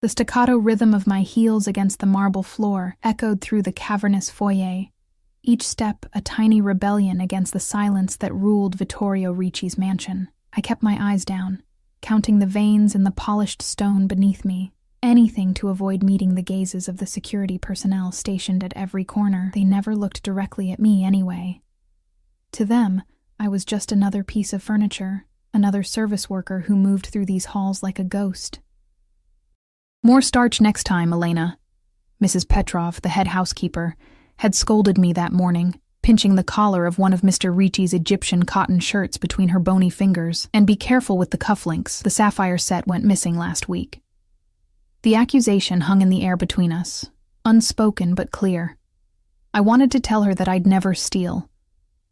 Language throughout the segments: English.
The staccato rhythm of my heels against the marble floor echoed through the cavernous foyer, each step a tiny rebellion against the silence that ruled Vittorio Ricci's mansion. I kept my eyes down, counting the veins in the polished stone beneath me, anything to avoid meeting the gazes of the security personnel stationed at every corner. They never looked directly at me anyway. To them, I was just another piece of furniture, another service worker who moved through these halls like a ghost. "More starch next time, Elena." Mrs. Petrov, the head housekeeper, had scolded me that morning, pinching the collar of one of Mr. Ricci's Egyptian cotton shirts between her bony fingers. "And be careful with the cufflinks. The sapphire set went missing last week." The accusation hung in the air between us, unspoken but clear. I wanted to tell her that I'd never steal,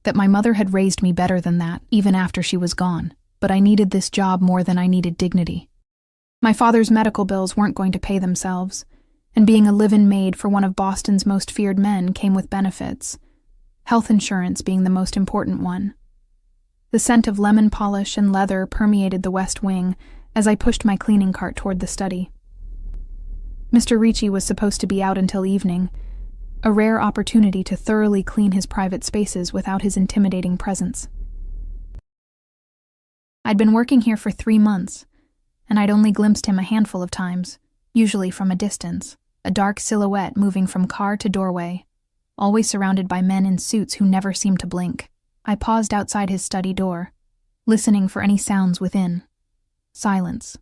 that my mother had raised me better than that, even after she was gone, but I needed this job more than I needed dignity. My father's medical bills weren't going to pay themselves, and being a live-in maid for one of Boston's most feared men came with benefits, health insurance being the most important one. The scent of lemon polish and leather permeated the West Wing as I pushed my cleaning cart toward the study. Mr. Ricci was supposed to be out until evening, a rare opportunity to thoroughly clean his private spaces without his intimidating presence. I'd been working here for 3 months, and I'd only glimpsed him a handful of times, usually from a distance, a dark silhouette moving from car to doorway, always surrounded by men in suits who never seemed to blink. I paused outside his study door, listening for any sounds within. Silence.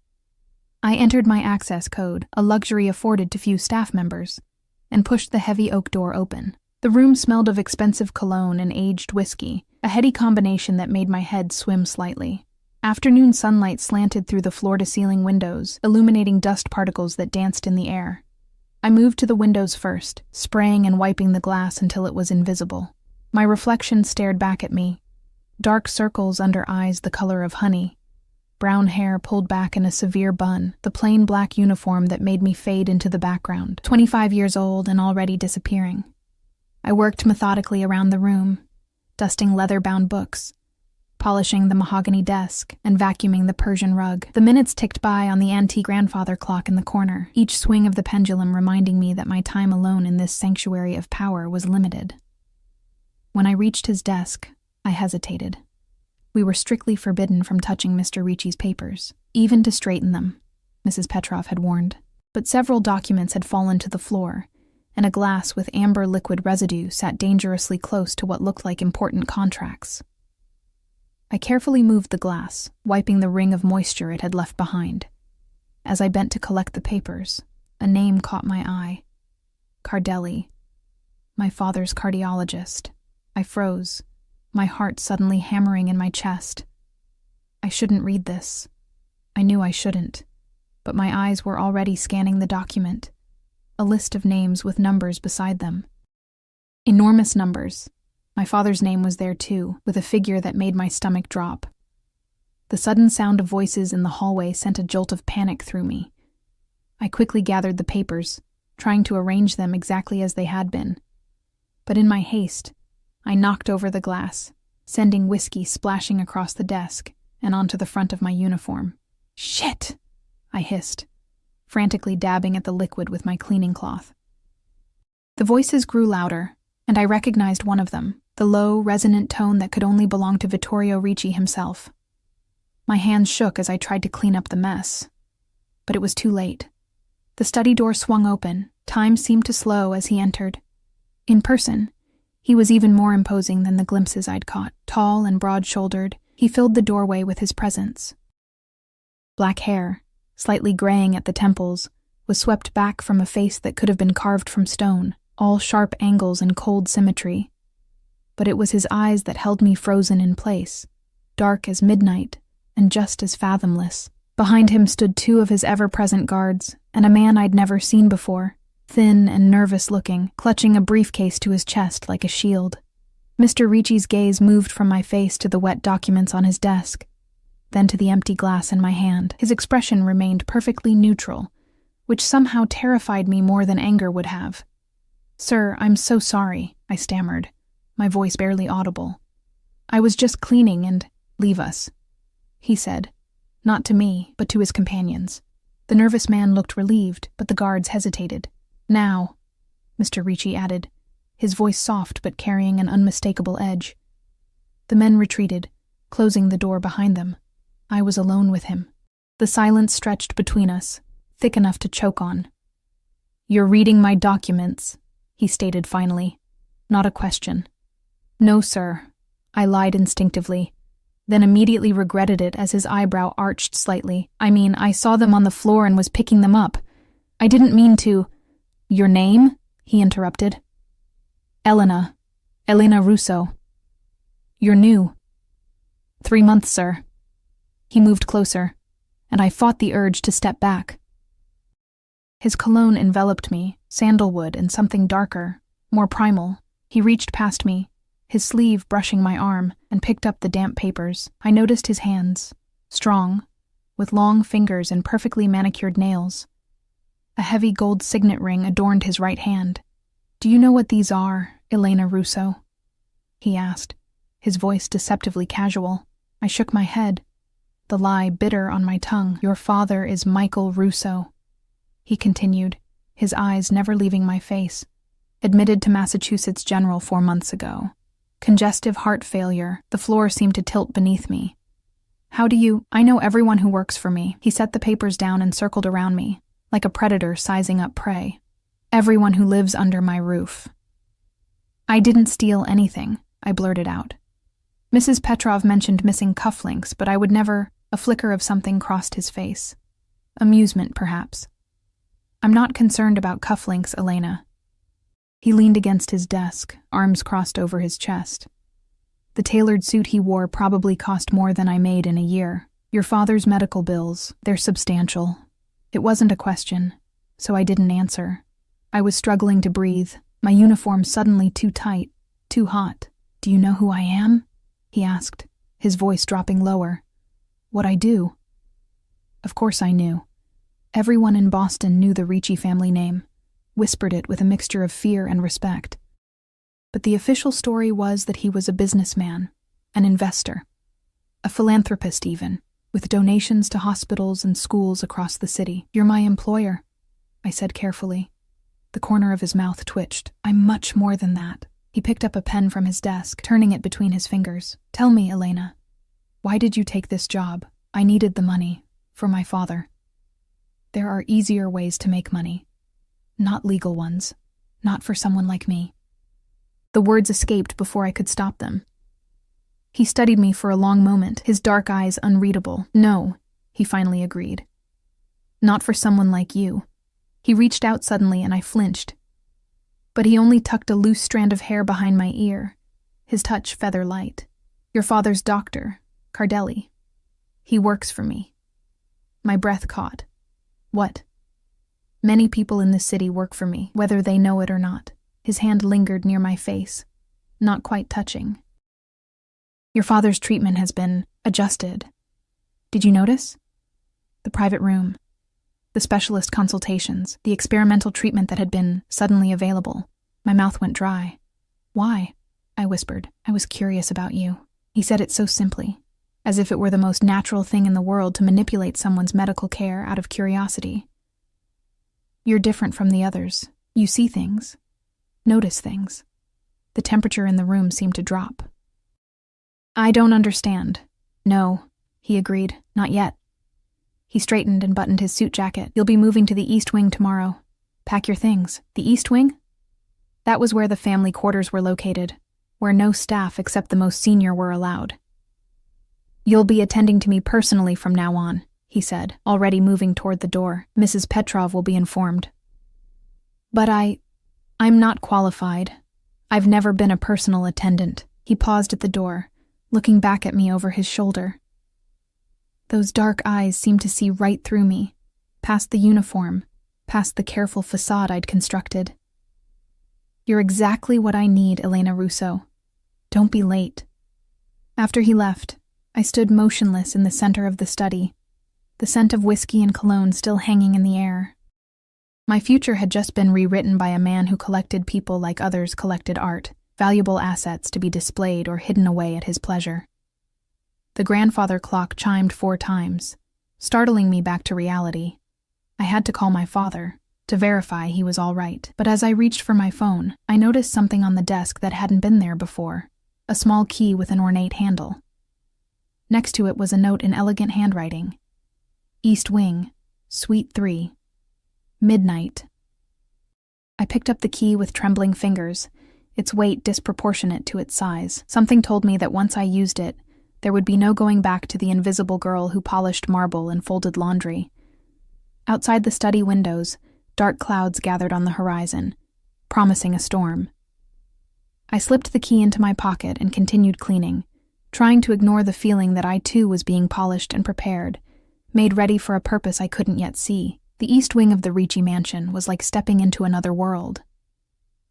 I entered my access code, a luxury afforded to few staff members, and pushed the heavy oak door open. The room smelled of expensive cologne and aged whiskey, a heady combination that made my head swim slightly. Afternoon sunlight slanted through the floor-to-ceiling windows, illuminating dust particles that danced in the air. I moved to the windows first, spraying and wiping the glass until it was invisible. My reflection stared back at me, dark circles under eyes the color of honey, brown hair pulled back in a severe bun, the plain black uniform that made me fade into the background. 25 years old and already disappearing. I worked methodically around the room, dusting leather-bound books, polishing the mahogany desk, and vacuuming the Persian rug. The minutes ticked by on the antique grandfather clock in the corner, each swing of the pendulum reminding me that my time alone in this sanctuary of power was limited. When I reached his desk, I hesitated. We were strictly forbidden from touching Mr. Ricci's papers, even to straighten them, Mrs. Petrov had warned. But several documents had fallen to the floor, and a glass with amber liquid residue sat dangerously close to what looked like important contracts. I carefully moved the glass, wiping the ring of moisture it had left behind. As I bent to collect the papers, a name caught my eye. Cardelli, my father's cardiologist. I froze, my heart suddenly hammering in my chest. I shouldn't read this. I knew I shouldn't, but my eyes were already scanning the document, a list of names with numbers beside them. Enormous numbers. My father's name was there too, with a figure that made my stomach drop. The sudden sound of voices in the hallway sent a jolt of panic through me. I quickly gathered the papers, trying to arrange them exactly as they had been. But in my haste, I knocked over the glass, sending whiskey splashing across the desk and onto the front of my uniform. "Shit!" I hissed, frantically dabbing at the liquid with my cleaning cloth. The voices grew louder, and I recognized one of them, the low, resonant tone that could only belong to Vittorio Ricci himself. My hands shook as I tried to clean up the mess, but it was too late. The study door swung open. Time seemed to slow as he entered. In person, he was even more imposing than the glimpses I'd caught. Tall and broad-shouldered, he filled the doorway with his presence. Black hair, slightly graying at the temples, was swept back from a face that could have been carved from stone, all sharp angles and cold symmetry. But it was his eyes that held me frozen in place, dark as midnight and just as fathomless. Behind him stood 2 of his ever-present guards, and a man I'd never seen before, thin and nervous-looking, clutching a briefcase to his chest like a shield. Mr. Ricci's gaze moved from my face to the wet documents on his desk, then to the empty glass in my hand. His expression remained perfectly neutral, which somehow terrified me more than anger would have. "Sir, I'm so sorry," I stammered, my voice barely audible. "I was just cleaning and—" "Leave us," he said, not to me, but to his companions. The nervous man looked relieved, but the guards hesitated. "Now," Mr. Ricci added, his voice soft but carrying an unmistakable edge. The men retreated, closing the door behind them. I was alone with him. The silence stretched between us, thick enough to choke on. "You're reading my documents," he stated finally. Not a question. "No, sir," I lied instinctively, then immediately regretted it as his eyebrow arched slightly. I saw them on the floor and was picking them up. I didn't mean to—" "Your name?" he interrupted. Elena Russo." "You're new." 3 months, sir." He moved closer, and I fought the urge to step back. His cologne enveloped me, sandalwood and something darker, more primal. He reached past me, his sleeve brushing my arm, and picked up the damp papers. I noticed his hands, strong, with long fingers and perfectly manicured nails. A heavy gold signet ring adorned his right hand. "Do you know what these are, Elena Russo?" he asked, his voice deceptively casual. I shook my head, the lie bitter on my tongue. "Your father is Michael Russo," he continued, his eyes never leaving my face. "Admitted to Massachusetts General 4 months ago. Congestive heart failure." The floor seemed to tilt beneath me. "How do you—" "I know everyone who works for me." He set the papers down and circled around me, like a predator sizing up prey. "Everyone who lives under my roof." "I didn't steal anything," I blurted out. Mrs. Petrov mentioned missing cufflinks, but I would never— A flicker of something crossed his face. Amusement, perhaps. "I'm not concerned about cufflinks, Elena." He leaned against his desk, arms crossed over his chest. "The tailored suit he wore probably cost more than I made in a year. Your father's medical bills, they're substantial." It wasn't a question, so I didn't answer. I was struggling to breathe, my uniform suddenly too tight, too hot. "Do you know who I am?" he asked, his voice dropping lower. "What I do?" Of course I knew. Everyone in Boston knew the Ricci family name, whispered it with a mixture of fear and respect. But the official story was that he was a businessman, an investor, a philanthropist even, with donations to hospitals and schools across the city. "You're my employer," I said carefully. The corner of his mouth twitched. "I'm much more than that." He picked up a pen from his desk, turning it between his fingers. "Tell me, Elena, why did you take this job?" "I needed the money, for my father. There are easier ways to make money. Not legal ones. Not for someone like me." The words escaped before I could stop them. He studied me for a long moment, his dark eyes unreadable. "No," he finally agreed. "Not for someone like you." He reached out suddenly and I flinched. But he only tucked a loose strand of hair behind my ear, his touch feather light. "Your father's doctor, Cardelli. He works for me." My breath caught. "What?" "Many people in this city work for me, whether they know it or not." His hand lingered near my face, not quite touching. "Your father's treatment has been adjusted. Did you notice? The private room, the specialist consultations, the experimental treatment that had been suddenly available." My mouth went dry. "Why?" I whispered. "I was curious about you." He said it so simply, as if it were the most natural thing in the world to manipulate someone's medical care out of curiosity. "You're different from the others. You see things, notice things." The temperature in the room seemed to drop. "I don't understand." "No," he agreed, "not yet." He straightened and buttoned his suit jacket. "You'll be moving to the East Wing tomorrow. Pack your things." The East Wing? That was where the family quarters were located, where no staff except the most senior were allowed. "You'll be attending to me personally from now on," he said, already moving toward the door. "Mrs. Petrov will be informed." "But I'm not qualified. I've never been a personal attendant." He paused at the door, looking back at me over his shoulder. Those dark eyes seemed to see right through me, past the uniform, past the careful facade I'd constructed. "You're exactly what I need, Elena Russo. Don't be late." After he left, I stood motionless in the center of the study, the scent of whiskey and cologne still hanging in the air. My future had just been rewritten by a man who collected people like others collected art, valuable assets to be displayed or hidden away at his pleasure. The grandfather clock chimed 4 times, startling me back to reality. I had to call my father to verify he was all right. But as I reached for my phone, I noticed something on the desk that hadn't been there before, a small key with an ornate handle. Next to it was a note in elegant handwriting. East Wing, Suite 3. Midnight. I picked up the key with trembling fingers, its weight disproportionate to its size. Something told me that once I used it, there would be no going back to the invisible girl who polished marble and folded laundry. Outside the study windows, dark clouds gathered on the horizon, promising a storm. I slipped the key into my pocket and continued cleaning, trying to ignore the feeling that I too was being polished and prepared, made ready for a purpose I couldn't yet see. The east wing of the Ricci mansion was like stepping into another world.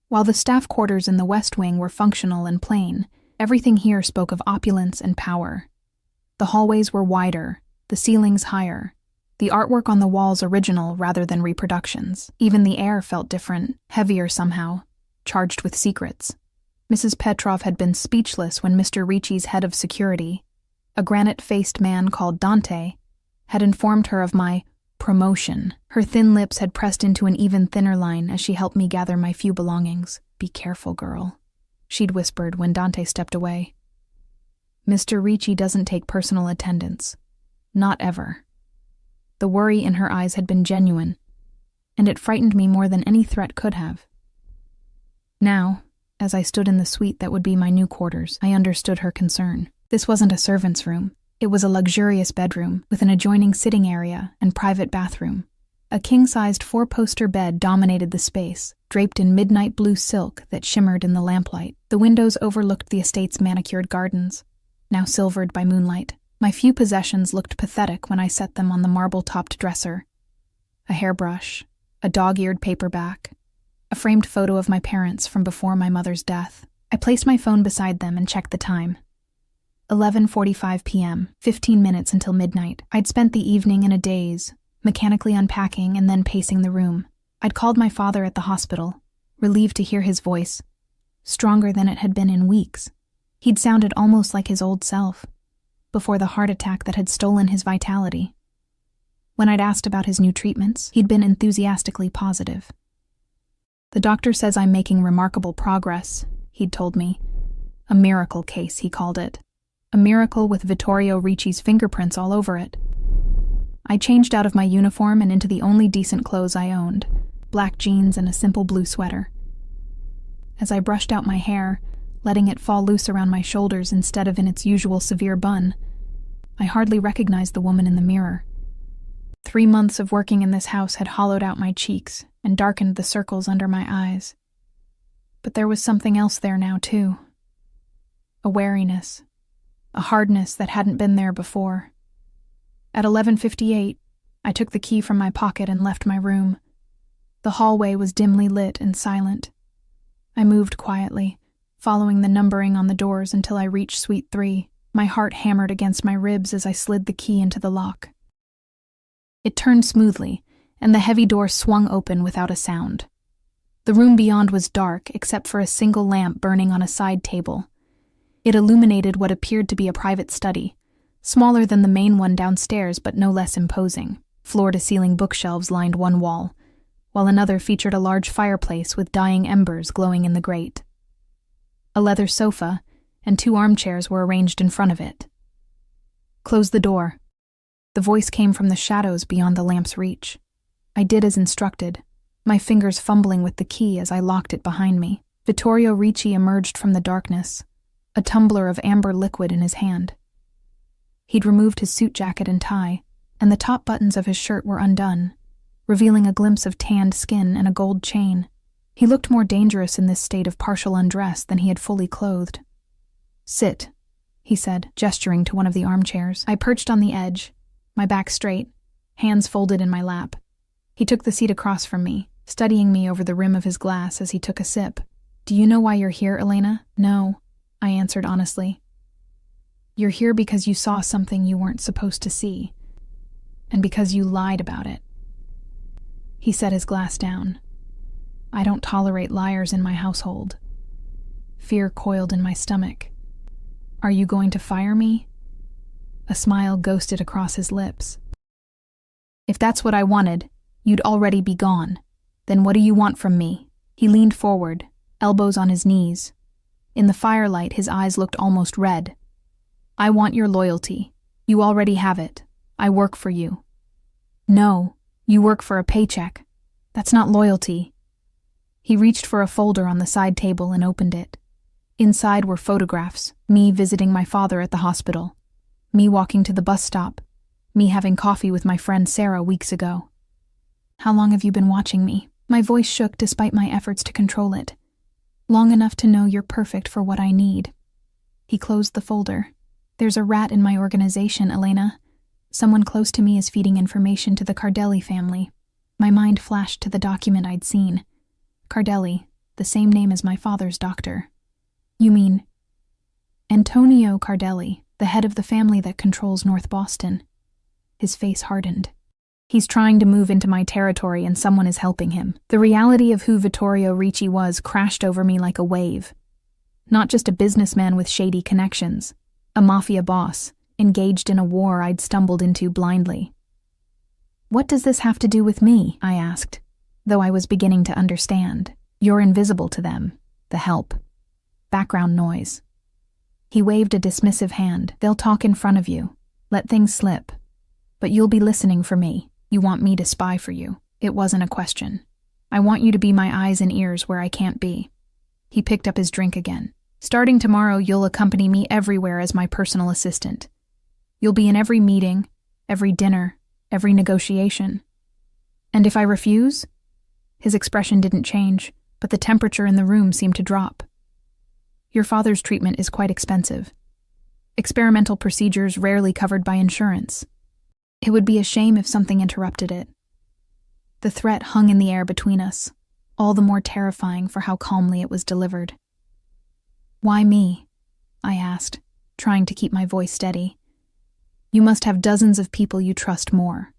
While the staff quarters in the west wing were functional and plain, everything here spoke of opulence and power. The hallways were wider, the ceilings higher, the artwork on the walls original rather than reproductions. Even the air felt different, heavier somehow, charged with secrets. Mrs. Petrov had been speechless when Mr. Ricci's head of security, a granite-faced man called Dante, had informed her of my promotion. Her thin lips had pressed into an even thinner line as she helped me gather my few belongings. "Be careful, girl," she'd whispered when Dante stepped away. "Mr. Ricci doesn't take personal attendance. Not ever." The worry in her eyes had been genuine, and it frightened me more than any threat could have. Now, as I stood in the suite that would be my new quarters, I understood her concern. This wasn't a servant's room. It was a luxurious bedroom with an adjoining sitting area and private bathroom. A king-sized 4-poster bed dominated the space, draped in midnight blue silk that shimmered in the lamplight. The windows overlooked the estate's manicured gardens, now silvered by moonlight. My few possessions looked pathetic when I set them on the marble-topped dresser. A hairbrush, a dog-eared paperback, a framed photo of my parents from before my mother's death. I placed my phone beside them and checked the time. 11:45 p.m., 15 minutes until midnight. I'd spent the evening in a daze, mechanically unpacking and then pacing the room. I'd called my father at the hospital, relieved to hear his voice, stronger than it had been in weeks. He'd sounded almost like his old self, before the heart attack that had stolen his vitality. When I'd asked about his new treatments, he'd been enthusiastically positive. "The doctor says I'm making remarkable progress," he'd told me. A miracle case, he called it. A miracle with Vittorio Ricci's fingerprints all over it. I changed out of my uniform and into the only decent clothes I owned, black jeans and a simple blue sweater. As I brushed out my hair, letting it fall loose around my shoulders instead of in its usual severe bun, I hardly recognized the woman in the mirror. 3 months of working in this house had hollowed out my cheeks and darkened the circles under my eyes. But there was something else there now, too. A wariness, a hardness that hadn't been there before. At 11:58, I took the key from my pocket and left my room. The hallway was dimly lit and silent. I moved quietly, following the numbering on the doors until I reached Suite 3. My heart hammered against my ribs as I slid the key into the lock. It turned smoothly, and the heavy door swung open without a sound. The room beyond was dark except for a single lamp burning on a side table. It illuminated what appeared to be a private study, smaller than the main one downstairs but no less imposing. Floor-to-ceiling bookshelves lined one wall, while another featured a large fireplace with dying embers glowing in the grate. A leather sofa and 2 armchairs were arranged in front of it. "Close the door." The voice came from the shadows beyond the lamp's reach. I did as instructed, my fingers fumbling with the key as I locked it behind me. Vittorio Ricci emerged from the darkness, a tumbler of amber liquid in his hand. He'd removed his suit jacket and tie, and the top buttons of his shirt were undone, revealing a glimpse of tanned skin and a gold chain. He looked more dangerous in this state of partial undress than he had fully clothed. "Sit," he said, gesturing to one of the armchairs. I perched on the edge, my back straight, hands folded in my lap. He took the seat across from me, studying me over the rim of his glass as he took a sip. "Do you know why you're here, Elena?" "No," I answered honestly. "You're here because you saw something you weren't supposed to see, and because you lied about it." He set his glass down. I don't tolerate liars in my household. Fear coiled in my stomach. "Are you going to fire me?" A smile ghosted across his lips. "If that's what I wanted, You'd already be gone. Then what do you want from me? He leaned forward, elbows on his knees. In the firelight, his eyes looked almost red. I want your loyalty. You already have it. I work for you. No, you work for a paycheck. That's not loyalty. He reached for a folder on the side table and opened it. Inside were photographs, me visiting my father at the hospital, me walking to the bus stop, me having coffee with my friend Sarah weeks ago. How long have you been watching me? My voice shook despite my efforts to control it. Long enough to know you're perfect for what I need. He closed the folder. There's a rat in my organization, Elena. Someone close to me is feeding information to the Cardelli family. My mind flashed to the document I'd seen. Cardelli, the same name as my father's doctor. You mean Antonio Cardelli, the head of the family that controls North Boston. His face hardened. He's trying to move into my territory and someone is helping him. The reality of who Vittorio Ricci was crashed over me like a wave. Not just a businessman with shady connections, a mafia boss, engaged in a war I'd stumbled into blindly. What does this have to do with me? I asked, though I was beginning to understand. You're invisible to them. The help. Background noise. He waved a dismissive hand. They'll talk in front of you. Let things slip. But you'll be listening for me. You want me to spy for you. It wasn't a question. I want you to be my eyes and ears where I can't be. He picked up his drink again. Starting tomorrow, you'll accompany me everywhere as my personal assistant. You'll be in every meeting, every dinner, every negotiation. And if I refuse? His expression didn't change, but the temperature in the room seemed to drop. Your father's treatment is quite expensive. Experimental procedures rarely covered by insurance. It would be a shame if something interrupted it. The threat hung in the air between us, all the more terrifying for how calmly it was delivered. Why me? I asked, trying to keep my voice steady. You must have dozens of people you trust more.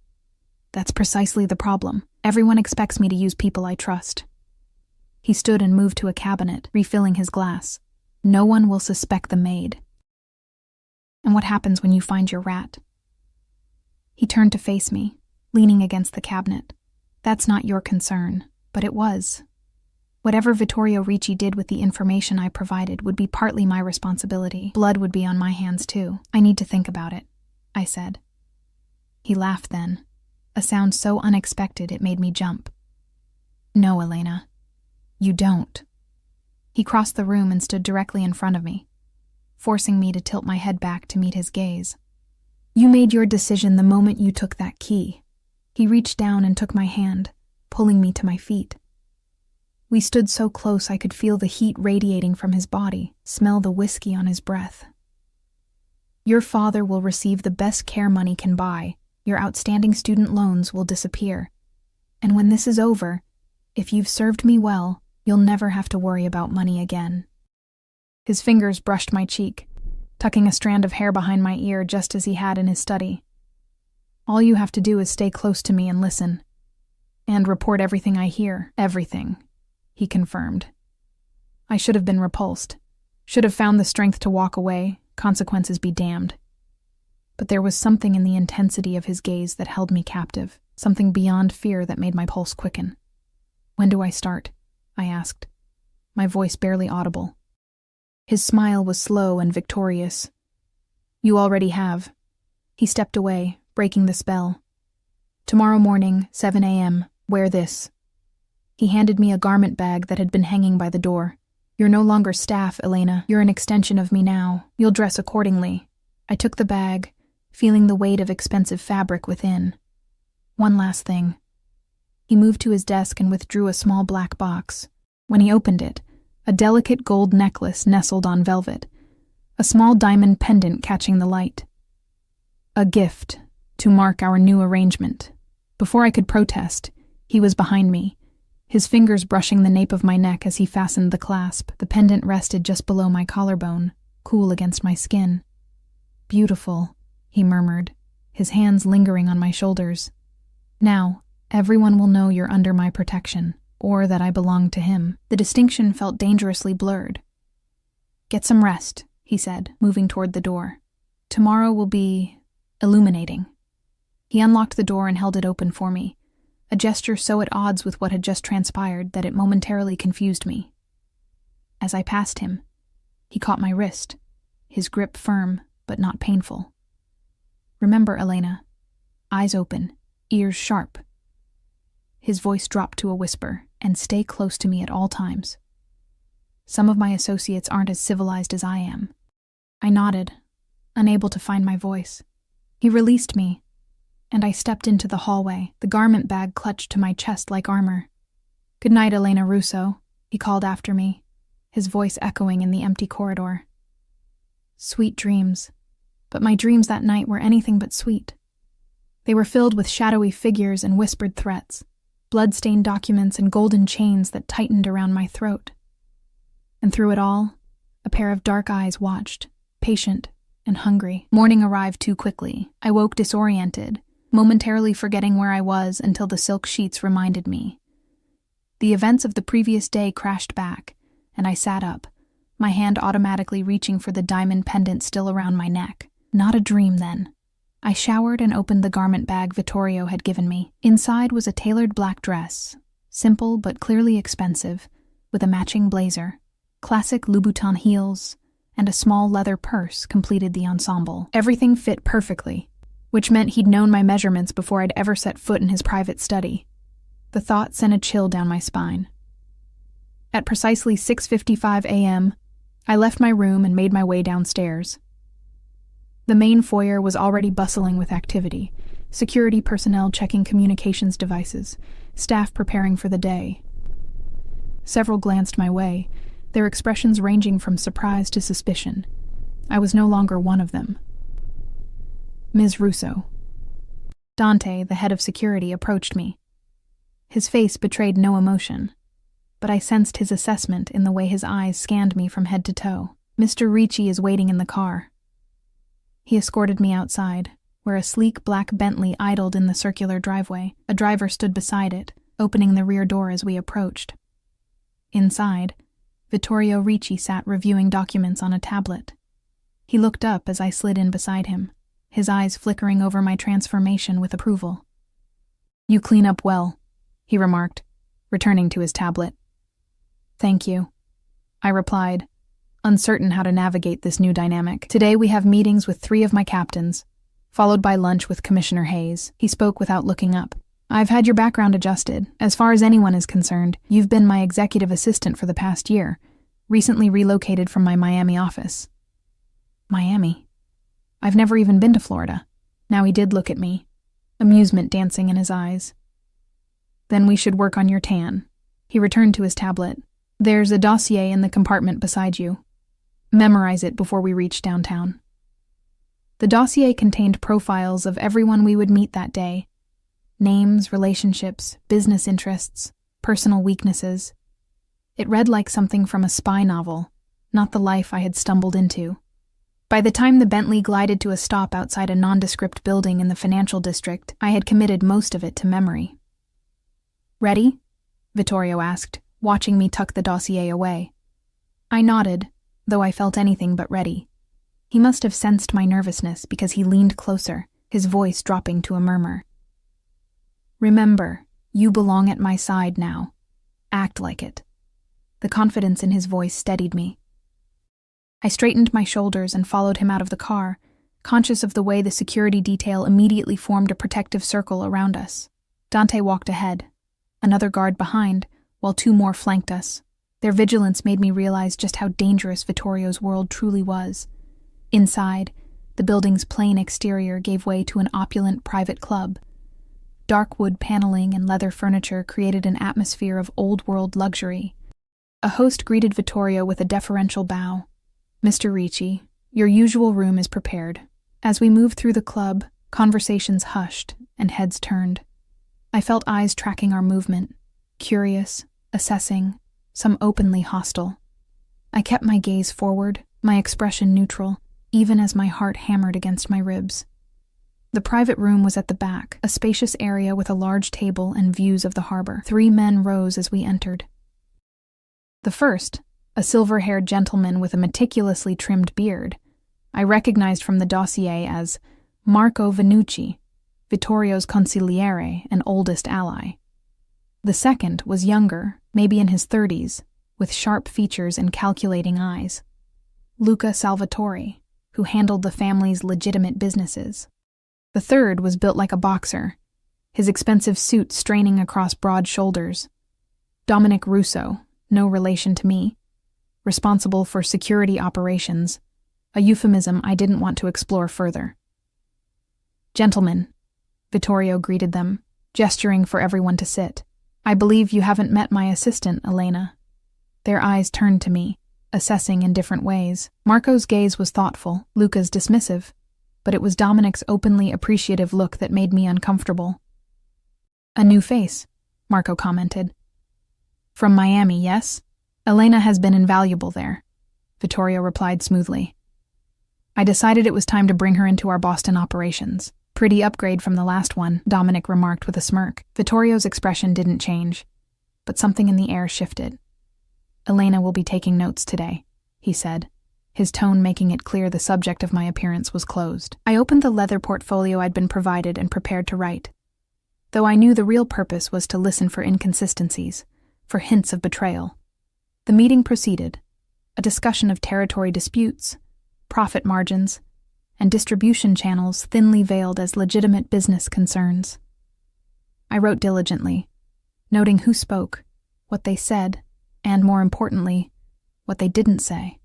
That's precisely the problem. Everyone expects me to use people I trust. He stood and moved to a cabinet, refilling his glass. No one will suspect the maid. And what happens when you find your rat? He turned to face me, leaning against the cabinet. That's not your concern, but it was. Whatever Vittorio Ricci did with the information I provided would be partly my responsibility. Blood would be on my hands too. I need to think about it, I said. He laughed then, a sound so unexpected it made me jump. No, Elena, you don't. He crossed the room and stood directly in front of me, forcing me to tilt my head back to meet his gaze. You made your decision the moment you took that key. He reached down and took my hand, pulling me to my feet. We stood so close I could feel the heat radiating from his body, smell the whiskey on his breath. Your father will receive the best care money can buy. Your outstanding student loans will disappear. And when this is over, if you've served me well, you'll never have to worry about money again. His fingers brushed my cheek, tucking a strand of hair behind my ear just as he had in his study. All you have to do is stay close to me and listen. And report everything I hear. Everything, he confirmed. I should have been repulsed. Should have found the strength to walk away, consequences be damned. But there was something in the intensity of his gaze that held me captive, something beyond fear that made my pulse quicken. When do I start? I asked, my voice barely audible. His smile was slow and victorious. You already have. He stepped away, breaking the spell. Tomorrow morning, 7 a.m., wear this. He handed me a garment bag that had been hanging by the door. You're no longer staff, Elena. You're an extension of me now. You'll dress accordingly. I took the bag, feeling the weight of expensive fabric within. One last thing. He moved to his desk and withdrew a small black box. When he opened it, a delicate gold necklace nestled on velvet, a small diamond pendant catching the light. A gift to mark our new arrangement. Before I could protest, he was behind me, his fingers brushing the nape of my neck as he fastened the clasp. The pendant rested just below my collarbone, cool against my skin. Beautiful, he murmured, his hands lingering on my shoulders. Now, everyone will know you're under my protection, or that I belong to him. The distinction felt dangerously blurred. Get some rest, he said, moving toward the door. Tomorrow will be illuminating. He unlocked the door and held it open for me, a gesture so at odds with what had just transpired that it momentarily confused me. As I passed him, he caught my wrist, his grip firm but not painful. "Remember, Elena, eyes open, ears sharp." His voice dropped to a whisper, "and stay close to me at all times. Some of my associates aren't as civilized as I am." I nodded, unable to find my voice. He released me, and I stepped into the hallway, the garment bag clutched to my chest like armor. "Good night, Elena Russo," he called after me, his voice echoing in the empty corridor. Sweet dreams, but my dreams that night were anything but sweet. They were filled with shadowy figures and whispered threats, blood-stained documents and golden chains that tightened around my throat. And through it all, a pair of dark eyes watched, patient and hungry. Morning arrived too quickly. I woke disoriented, momentarily forgetting where I was until the silk sheets reminded me. The events of the previous day crashed back, and I sat up, my hand automatically reaching for the diamond pendant still around my neck. Not a dream, then. I showered and opened the garment bag Vittorio had given me. Inside was a tailored black dress, simple but clearly expensive, with a matching blazer. Classic Louboutin heels and a small leather purse completed the ensemble. Everything fit perfectly, which meant he'd known my measurements before I'd ever set foot in his private study. The thought sent a chill down my spine. At precisely 6:55 a.m., I left my room and made my way downstairs. The main foyer was already bustling with activity, security personnel checking communications devices, staff preparing for the day. Several glanced my way, their expressions ranging from surprise to suspicion. I was no longer one of them. "Ms. Russo." Dante, the head of security, approached me. His face betrayed no emotion, but I sensed his assessment in the way his eyes scanned me from head to toe. "Mr. Ricci is waiting in the car." He escorted me outside, where a sleek black Bentley idled in the circular driveway. A driver stood beside it, opening the rear door as we approached. Inside, Vittorio Ricci sat reviewing documents on a tablet. He looked up as I slid in beside him, his eyes flickering over my transformation with approval. "You clean up well," he remarked, returning to his tablet. "Thank you," I replied, uncertain how to navigate this new dynamic. "Today we have meetings with 3 of my captains, followed by lunch with Commissioner Hayes." He spoke without looking up. "I've had your background adjusted. As far as anyone is concerned, you've been my executive assistant for the past year, recently relocated from my Miami office." Miami? I've never even been to Florida. Now he did look at me, amusement dancing in his eyes. "Then we should work on your tan." He returned to his tablet. "There's a dossier in the compartment beside you. Memorize it before we reach downtown." The dossier contained profiles of everyone we would meet that day. Names, relationships, business interests, personal weaknesses. It read like something from a spy novel, not the life I had stumbled into. By the time the Bentley glided to a stop outside a nondescript building in the financial district, I had committed most of it to memory. "Ready?" Vittorio asked, watching me tuck the dossier away. I nodded, though I felt anything but ready. He must have sensed my nervousness because he leaned closer, his voice dropping to a murmur. "Remember, you belong at my side now. Act like it." The confidence in his voice steadied me. I straightened my shoulders and followed him out of the car, conscious of the way the security detail immediately formed a protective circle around us. Dante walked ahead, another guard behind, while 2 more flanked us. Their vigilance made me realize just how dangerous Vittorio's world truly was. Inside, the building's plain exterior gave way to an opulent private club. Dark wood paneling and leather furniture created an atmosphere of old-world luxury. A host greeted Vittorio with a deferential bow. "Mr. Ricci, your usual room is prepared." As we moved through the club, conversations hushed and heads turned. I felt eyes tracking our movement, curious, assessing, some openly hostile. I kept my gaze forward, my expression neutral, even as my heart hammered against my ribs. The private room was at the back, a spacious area with a large table and views of the harbor. 3 men rose as we entered. The first, a silver-haired gentleman with a meticulously trimmed beard, I recognized from the dossier as Marco Vannucci, Vittorio's consigliere and oldest ally. The second was younger, maybe in his 30s, with sharp features and calculating eyes. Luca Salvatore, who handled the family's legitimate businesses. The third was built like a boxer, his expensive suit straining across broad shoulders. Dominic Russo, no relation to me, responsible for security operations, a euphemism I didn't want to explore further. "Gentlemen," Vittorio greeted them, gesturing for everyone to sit. "I believe you haven't met my assistant, Elena." Their eyes turned to me, assessing in different ways. Marco's gaze was thoughtful, Luca's dismissive, but it was Dominic's openly appreciative look that made me uncomfortable. "A new face," Marco commented. "From Miami, yes? Elena has been invaluable there," Vittorio replied smoothly. "I decided it was time to bring her into our Boston operations. Pretty upgrade from the last one," Dominic remarked with a smirk. Vittorio's expression didn't change, but something in the air shifted. "Elena will be taking notes today," he said, his tone making it clear the subject of my appearance was closed. I opened the leather portfolio I'd been provided and prepared to write, though I knew the real purpose was to listen for inconsistencies, for hints of betrayal. The meeting proceeded, a discussion of territory disputes, profit margins, and distribution channels thinly veiled as legitimate business concerns. I wrote diligently, noting who spoke, what they said, and, more importantly, what they didn't say.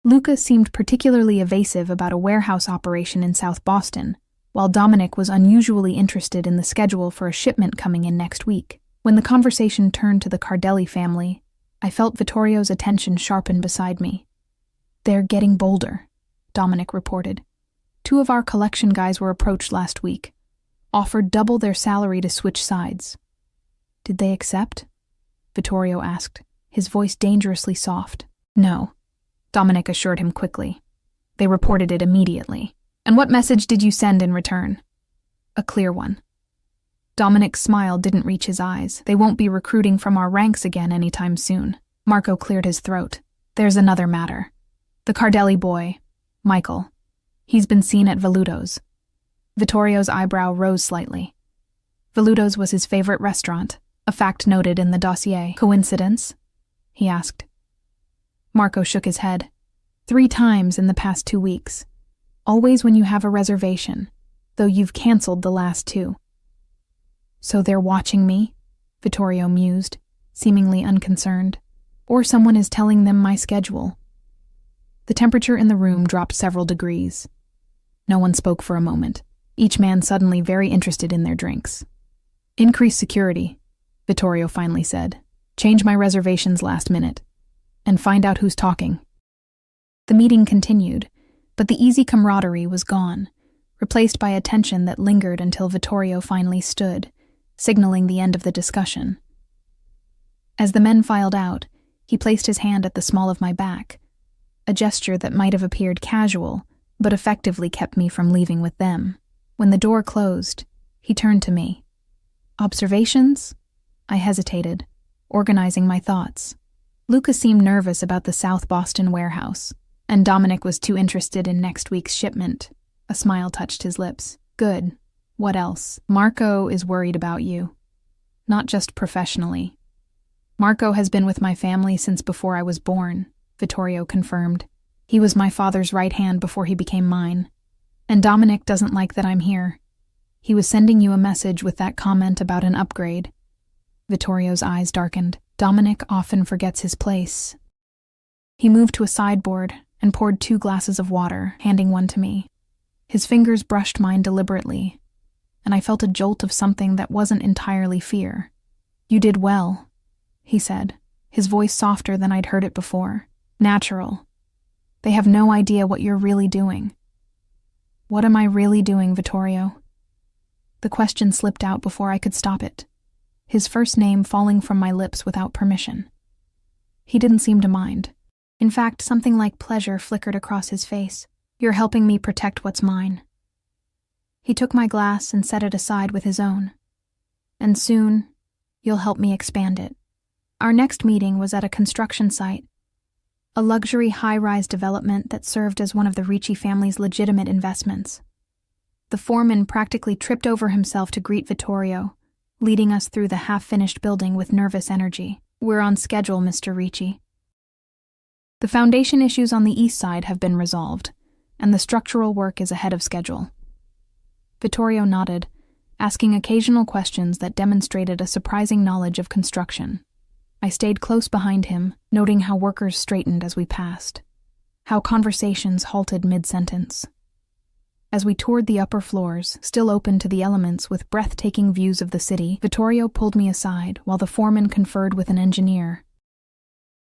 Luca seemed particularly evasive about a warehouse operation in South Boston, while Dominic was unusually interested in the schedule for a shipment coming in next week. When the conversation turned to the Cardelli family, I felt Vittorio's attention sharpen beside me. "They're getting bolder," Dominic reported. "Two of our collection guys were approached last week, offered double their salary to switch sides." "Did they accept?" Vittorio asked, his voice dangerously soft. "No," Dominic assured him quickly. "They reported it immediately." "And what message did you send in return?" "A clear one." Dominic's smile didn't reach his eyes. "They won't be recruiting from our ranks again anytime soon." Marco cleared his throat. "There's another matter. The Cardelli boy, Michael. He's been seen at Veludo's." Vittorio's eyebrow rose slightly. Veludo's was his favorite restaurant, a fact noted in the dossier. "Coincidence?" he asked. Marco shook his head. "3 times in the past 2 weeks. Always when you have a reservation, though you've canceled the last 2. "So they're watching me?" Vittorio mused, seemingly unconcerned. "Or someone is telling them my schedule." The temperature in the room dropped several degrees. No one spoke for a moment, each man suddenly very interested in their drinks. "Increase security," Vittorio finally said. "Change my reservations last minute. And find out who's talking." The meeting continued, but the easy camaraderie was gone, replaced by a tension that lingered until Vittorio finally stood, signaling the end of the discussion. As the men filed out, he placed his hand at the small of my back, a gesture that might have appeared casual, but effectively kept me from leaving with them. When the door closed, he turned to me. "Observations?" I hesitated, organizing my thoughts. Luca seemed nervous about the South Boston warehouse, and Dominic was too interested in next week's shipment. A smile touched his lips. "Good. What else?" "Marco is worried about you. Not just professionally." "Marco has been with my family since before I was born," Vittorio confirmed. "He was my father's right hand before he became mine. And Dominic doesn't like that I'm here. He was sending you a message with that comment about an upgrade." Vittorio's eyes darkened. "Dominic often forgets his place." He moved to a sideboard and poured 2 glasses of water, handing one to me. His fingers brushed mine deliberately, and I felt a jolt of something that wasn't entirely fear. "You did well," he said, his voice softer than I'd heard it before. "Natural. They have no idea what you're really doing." "What am I really doing, Vittorio?" The question slipped out before I could stop it, his first name falling from my lips without permission. He didn't seem to mind. In fact, something like pleasure flickered across his face. "You're helping me protect what's mine." He took my glass and set it aside with his own. "And soon, you'll help me expand it." Our next meeting was at a construction site, a luxury high-rise development that served as one of the Ricci family's legitimate investments. The foreman practically tripped over himself to greet Vittorio, leading us through the half-finished building with nervous energy. "We're on schedule, Mr. Ricci." The foundation issues on the east side have been resolved, and the structural work is ahead of schedule. Vittorio nodded, asking occasional questions that demonstrated a surprising knowledge of construction. I stayed close behind him, noting how workers straightened as we passed, how conversations halted mid-sentence. As we toured the upper floors, still open to the elements with breathtaking views of the city, Vittorio pulled me aside while the foreman conferred with an engineer.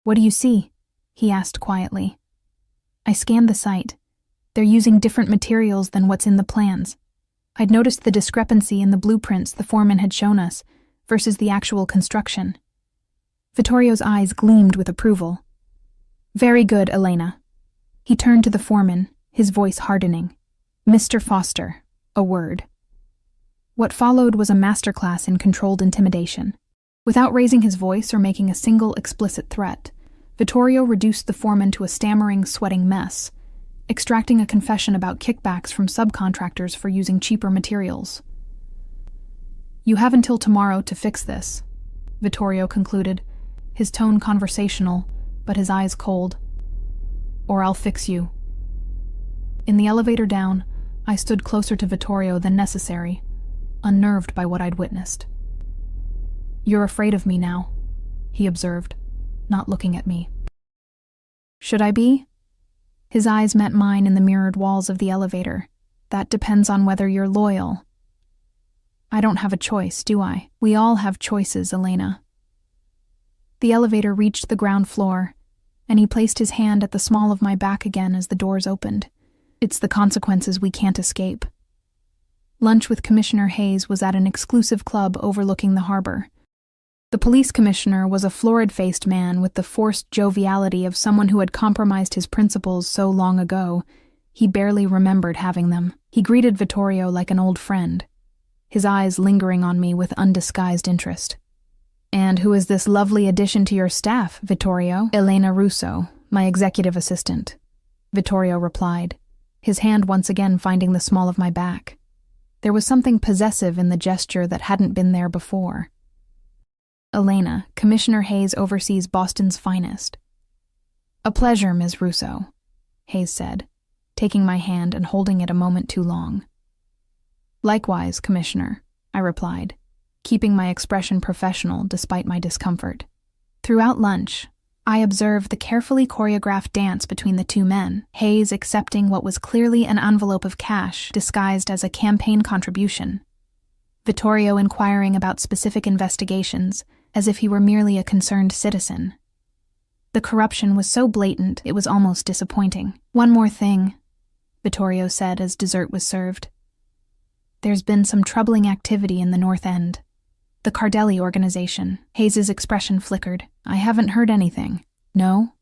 "What do you see?" he asked quietly. I scanned the site. They're using different materials than what's in the plans. I'd noticed the discrepancy in the blueprints the foreman had shown us versus the actual construction. Vittorio's eyes gleamed with approval. "Very good, Elena." He turned to the foreman, his voice hardening. "Mr. Foster, a word." What followed was a masterclass in controlled intimidation. Without raising his voice or making a single explicit threat, Vittorio reduced the foreman to a stammering, sweating mess, extracting a confession about kickbacks from subcontractors for using cheaper materials. "You have until tomorrow to fix this," Vittorio concluded, his tone conversational, but his eyes cold. "Or I'll fix you." In the elevator down, I stood closer to Vittorio than necessary, unnerved by what I'd witnessed. "You're afraid of me now," he observed, not looking at me. "Should I be?" His eyes met mine in the mirrored walls of the elevator. "That depends on whether you're loyal." "I don't have a choice, do I? We all have choices, Elena." The elevator reached the ground floor, and he placed his hand at the small of my back again as the doors opened. "It's the consequences we can't escape." Lunch with Commissioner Hayes was at an exclusive club overlooking the harbor. The police commissioner was a florid-faced man with the forced joviality of someone who had compromised his principles so long ago, he barely remembered having them. He greeted Vittorio like an old friend, his eyes lingering on me with undisguised interest. "And who is this lovely addition to your staff, Vittorio?" "Elena Russo, my executive assistant," Vittorio replied, his hand once again finding the small of my back. There was something possessive in the gesture that hadn't been there before. "Elena, Commissioner Hayes oversees Boston's finest." "A pleasure, Ms. Russo," Hayes said, taking my hand and holding it a moment too long. "Likewise, Commissioner," I replied, keeping my expression professional despite my discomfort. Throughout lunch, I observed the carefully choreographed dance between the two men, Hayes accepting what was clearly an envelope of cash disguised as a campaign contribution, Vittorio inquiring about specific investigations as if he were merely a concerned citizen. The corruption was so blatant it was almost disappointing. "One more thing," Vittorio said as dessert was served. "There's been some troubling activity in the North End. The Cardelli organization." Hayes's expression flickered. "I haven't heard anything." "No?"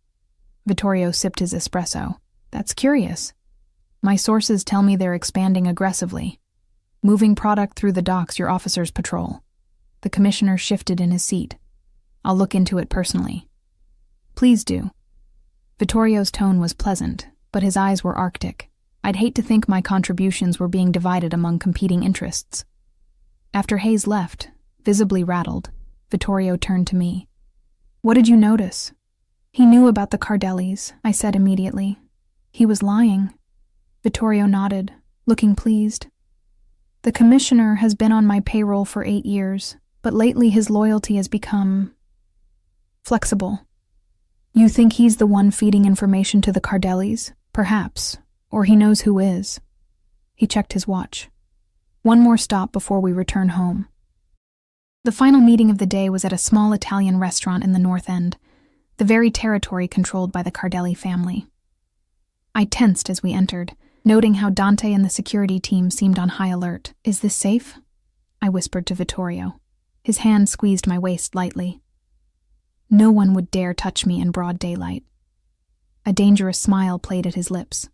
Vittorio sipped his espresso. "That's curious. My sources tell me they're expanding aggressively, moving product through the docks your officers patrol." The commissioner shifted in his seat. "I'll look into it personally." "Please do." Vittorio's tone was pleasant, but his eyes were arctic. I'd hate to think my contributions were being divided among competing interests. After Hayes left, visibly rattled, Vittorio turned to me. "What did you notice?" "He knew about the Cardellis," I said immediately. "He was lying." Vittorio nodded, looking pleased. "The commissioner has been on my payroll for 8 years, but lately his loyalty has become flexible." "You think he's the one feeding information to the Cardellis? Perhaps, or he knows who is." He checked his watch. "One more stop before we return home." The final meeting of the day was at a small Italian restaurant in the North End, the very territory controlled by the Cardelli family. I tensed as we entered, noting how Dante and the security team seemed on high alert. "Is this safe?" I whispered to Vittorio. His hand squeezed my waist lightly. No one would dare touch me in broad daylight. A dangerous smile played at his lips.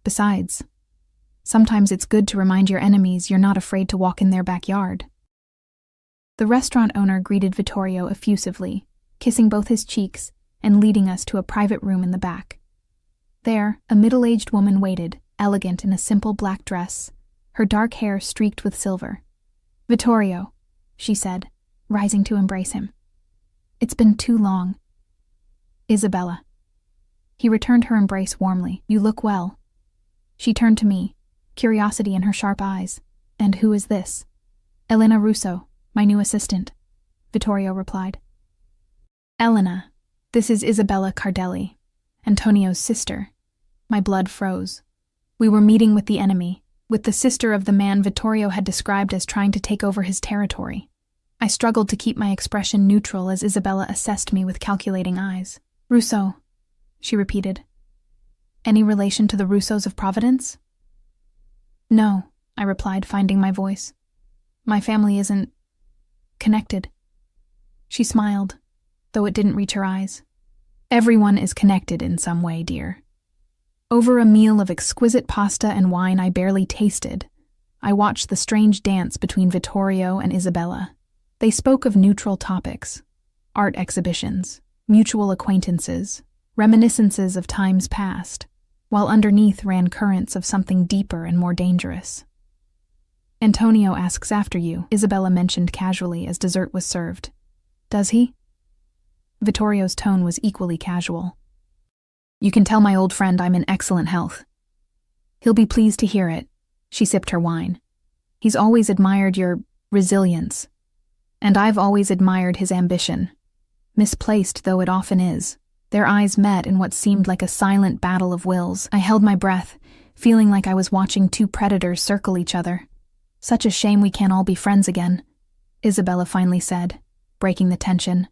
"Besides, sometimes it's good to remind your enemies you're not afraid to walk in their backyard." The restaurant owner greeted Vittorio effusively, kissing both his cheeks and leading us to a private room in the back. There, a middle-aged woman waited, elegant in a simple black dress, her dark hair streaked with silver. "Vittorio," she said, rising to embrace him. "It's been too long." "Isabella." He returned her embrace warmly. "You look well." She turned to me, curiosity in her sharp eyes. "And who is this?" "Elena Russo, my new assistant," Vittorio replied. "Elena, this is Isabella Cardelli, Antonio's sister." My blood froze. We were meeting with the enemy, with the sister of the man Vittorio had described as trying to take over his territory. I struggled to keep my expression neutral as Isabella assessed me with calculating eyes. "Russo," she repeated. "Any relation to the Russos of Providence?" "No," I replied, finding my voice. "My family isn't connected." She smiled, though it didn't reach her eyes. "Everyone is connected in some way, dear." Over a meal of exquisite pasta and wine I barely tasted, I watched the strange dance between Vittorio and Isabella. They spoke of neutral topics: art exhibitions, mutual acquaintances, reminiscences of times past, while underneath ran currents of something deeper and more dangerous. "Antonio asks after you," Isabella mentioned casually as dessert was served. "Does he?" Vittorio's tone was equally casual. "You can tell my old friend I'm in excellent health." "He'll be pleased to hear it." She sipped her wine. "He's always admired your resilience. And I've always admired his ambition. Misplaced though it often is." Their eyes met in what seemed like a silent battle of wills. I held my breath, feeling like I was watching two predators circle each other. "Such a shame we can't all be friends again," Isabella finally said, breaking the tension.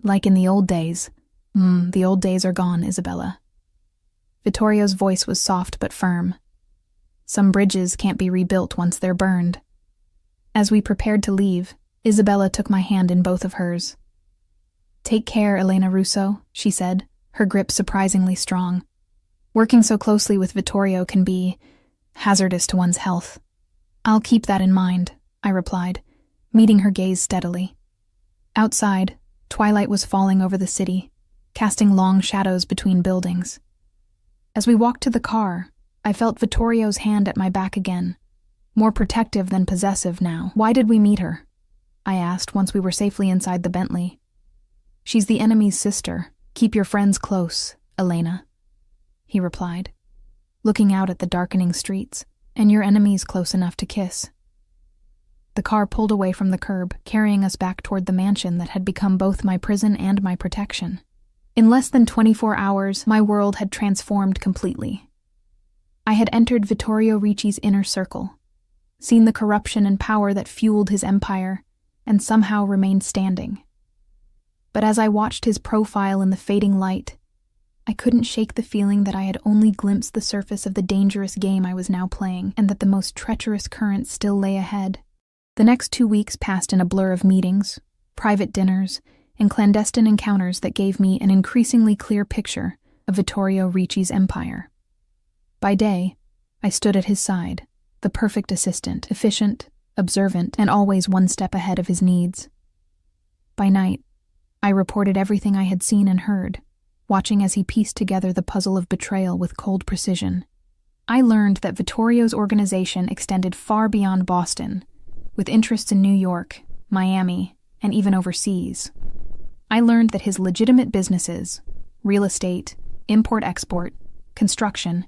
"Like in the old days." The old days are gone, Isabella." Vittorio's voice was soft but firm. "Some bridges can't be rebuilt once they're burned." As we prepared to leave, Isabella took my hand in both of hers. "Take care, Elena Russo," she said, her grip surprisingly strong. "Working so closely with Vittorio can be hazardous to one's health." "I'll keep that in mind," I replied, meeting her gaze steadily. Outside, twilight was falling over the city, casting long shadows between buildings. As we walked to the car, I felt Vittorio's hand at my back again, more protective than possessive now. "Why did we meet her?" I asked once we were safely inside the Bentley. "She's the enemy's sister. Keep your friends close, Elena," he replied, looking out at the darkening streets. "And your enemy's close enough to kiss." The car pulled away from the curb, carrying us back toward the mansion that had become both my prison and my protection. In less than 24 hours, my world had transformed completely. I had entered Vittorio Ricci's inner circle, seen the corruption and power that fueled his empire, and somehow remained standing. But as I watched his profile in the fading light, I couldn't shake the feeling that I had only glimpsed the surface of the dangerous game I was now playing, and that the most treacherous current still lay ahead. The next 2 weeks passed in a blur of meetings, private dinners, and clandestine encounters that gave me an increasingly clear picture of Vittorio Ricci's empire. By day, I stood at his side, the perfect assistant, efficient, observant, and always one step ahead of his needs. By night, I reported everything I had seen and heard, watching as he pieced together the puzzle of betrayal with cold precision. I learned that Vittorio's organization extended far beyond Boston, with interests in New York, Miami, and even overseas. I learned that his legitimate businesses, real estate, import-export, construction,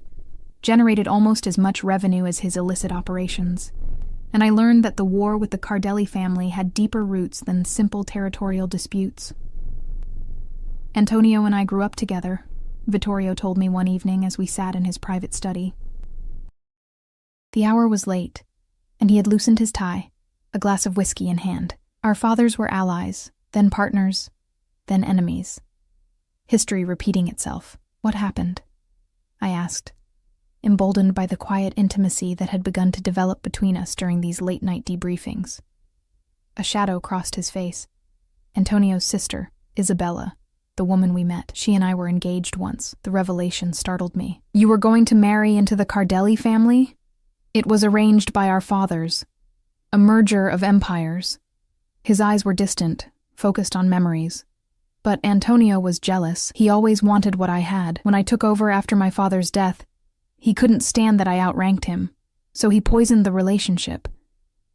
generated almost as much revenue as his illicit operations. And I learned that the war with the Cardelli family had deeper roots than simple territorial disputes. "Antonio and I grew up together," Vittorio told me one evening as we sat in his private study. The hour was late, and he had loosened his tie, a glass of whiskey in hand. Our fathers were allies, then partners, then enemies. History repeating itself. "What happened?" I asked, emboldened by the quiet intimacy that had begun to develop between us during these late-night debriefings. A shadow crossed his face. Antonio's sister, Isabella, the woman we met. She and I were engaged once. The revelation startled me. "You were going to marry into the Cardelli family?" "It was arranged by our fathers. A merger of empires." His eyes were distant, focused on memories. "But Antonio was jealous. He always wanted what I had. When I took over after my father's death, he couldn't stand that I outranked him. So he poisoned the relationship,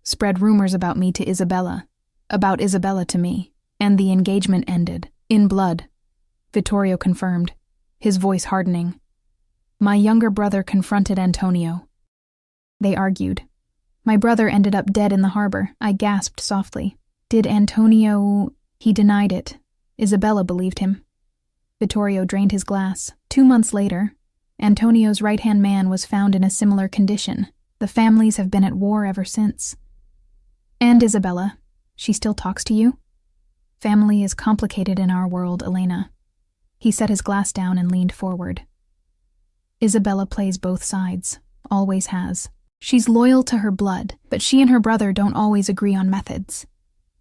spread rumors about me to Isabella, about Isabella to me, and the engagement ended, in blood. Vittorio confirmed, his voice hardening. My younger brother confronted Antonio. They argued. My brother ended up dead in the harbor. I gasped softly. Did Antonio... He denied it. Isabella believed him. Vittorio drained his glass. 2 months later, Antonio's right-hand man was found in a similar condition. The families have been at war ever since. And Isabella, she still talks to you? Family is complicated in our world, Elena. He set his glass down and leaned forward. Isabella plays both sides, always has. She's loyal to her blood, but she and her brother don't always agree on methods.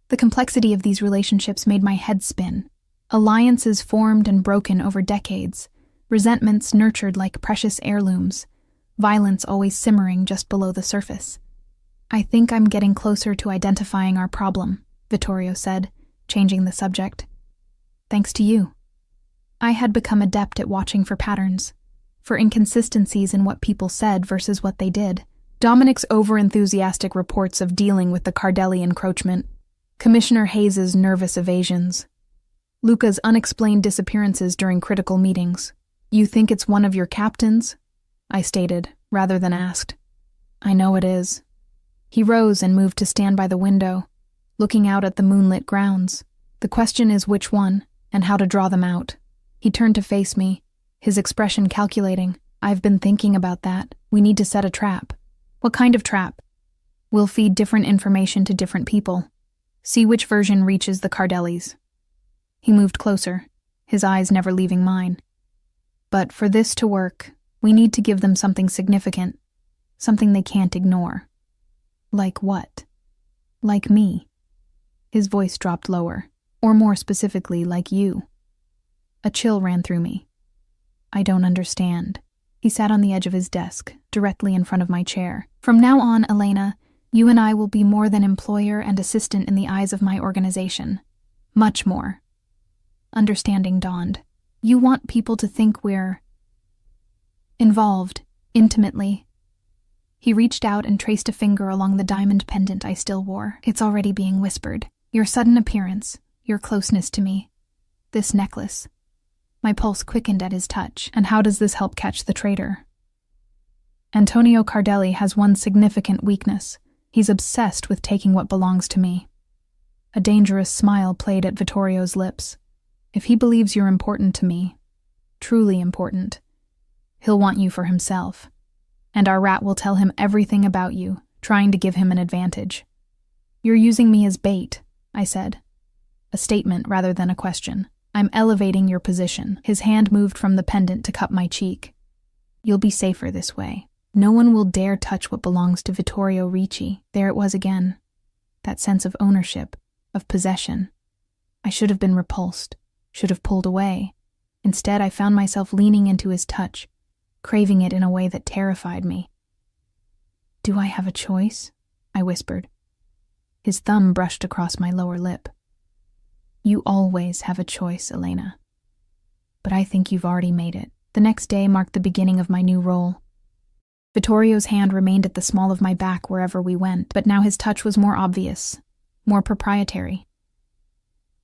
The complexity of these relationships made my head spin. Alliances formed and broken over decades, resentments nurtured like precious heirlooms, violence always simmering just below the surface. I think I'm getting closer to identifying our problem, Vittorio said, changing the subject. Thanks to you. I had become adept at watching for patterns, for inconsistencies in what people said versus what they did. Dominic's over-enthusiastic reports of dealing with the Cardelli encroachment, Commissioner Hayes's nervous evasions, Luca's unexplained disappearances during critical meetings. You think it's one of your captains? I stated, rather than asked. I know it is. He rose and moved to stand by the window, looking out at the moonlit grounds. The question is which one, and how to draw them out. He turned to face me, his expression calculating. I've been thinking about that. We need to set a trap. What kind of trap? We'll feed different information to different people. See which version reaches the Cardellis. He moved closer, his eyes never leaving mine. But for this to work, we need to give them something significant, something they can't ignore. Like what? Like me. His voice dropped lower, or more specifically, like you. A chill ran through me. I don't understand. He sat on the edge of his desk, directly in front of my chair. From now on, Elena, you and I will be more than employer and assistant in the eyes of my organization. Much more. Understanding dawned. You want people to think we're involved, intimately. He reached out and traced a finger along the diamond pendant I still wore. It's already being whispered. Your sudden appearance, your closeness to me. This necklace. My pulse quickened at his touch. And how does this help catch the traitor? Antonio Cardelli has one significant weakness. He's obsessed with taking what belongs to me. A dangerous smile played at Vittorio's lips. If he believes you're important to me, truly important, he'll want you for himself. And our rat will tell him everything about you, trying to give him an advantage. You're using me as bait, I said. A statement rather than a question. I'm elevating your position. His hand moved from the pendant to cup my cheek. You'll be safer this way. No one will dare touch what belongs to Vittorio Ricci. There it was again. That sense of ownership, of possession. I should have been repulsed, should have pulled away. Instead, I found myself leaning into his touch, craving it in a way that terrified me. Do I have a choice? I whispered. His thumb brushed across my lower lip. You always have a choice, Elena. But I think you've already made it. The next day marked the beginning of my new role. Vittorio's hand remained at the small of my back wherever we went, but now his touch was more obvious, more proprietary.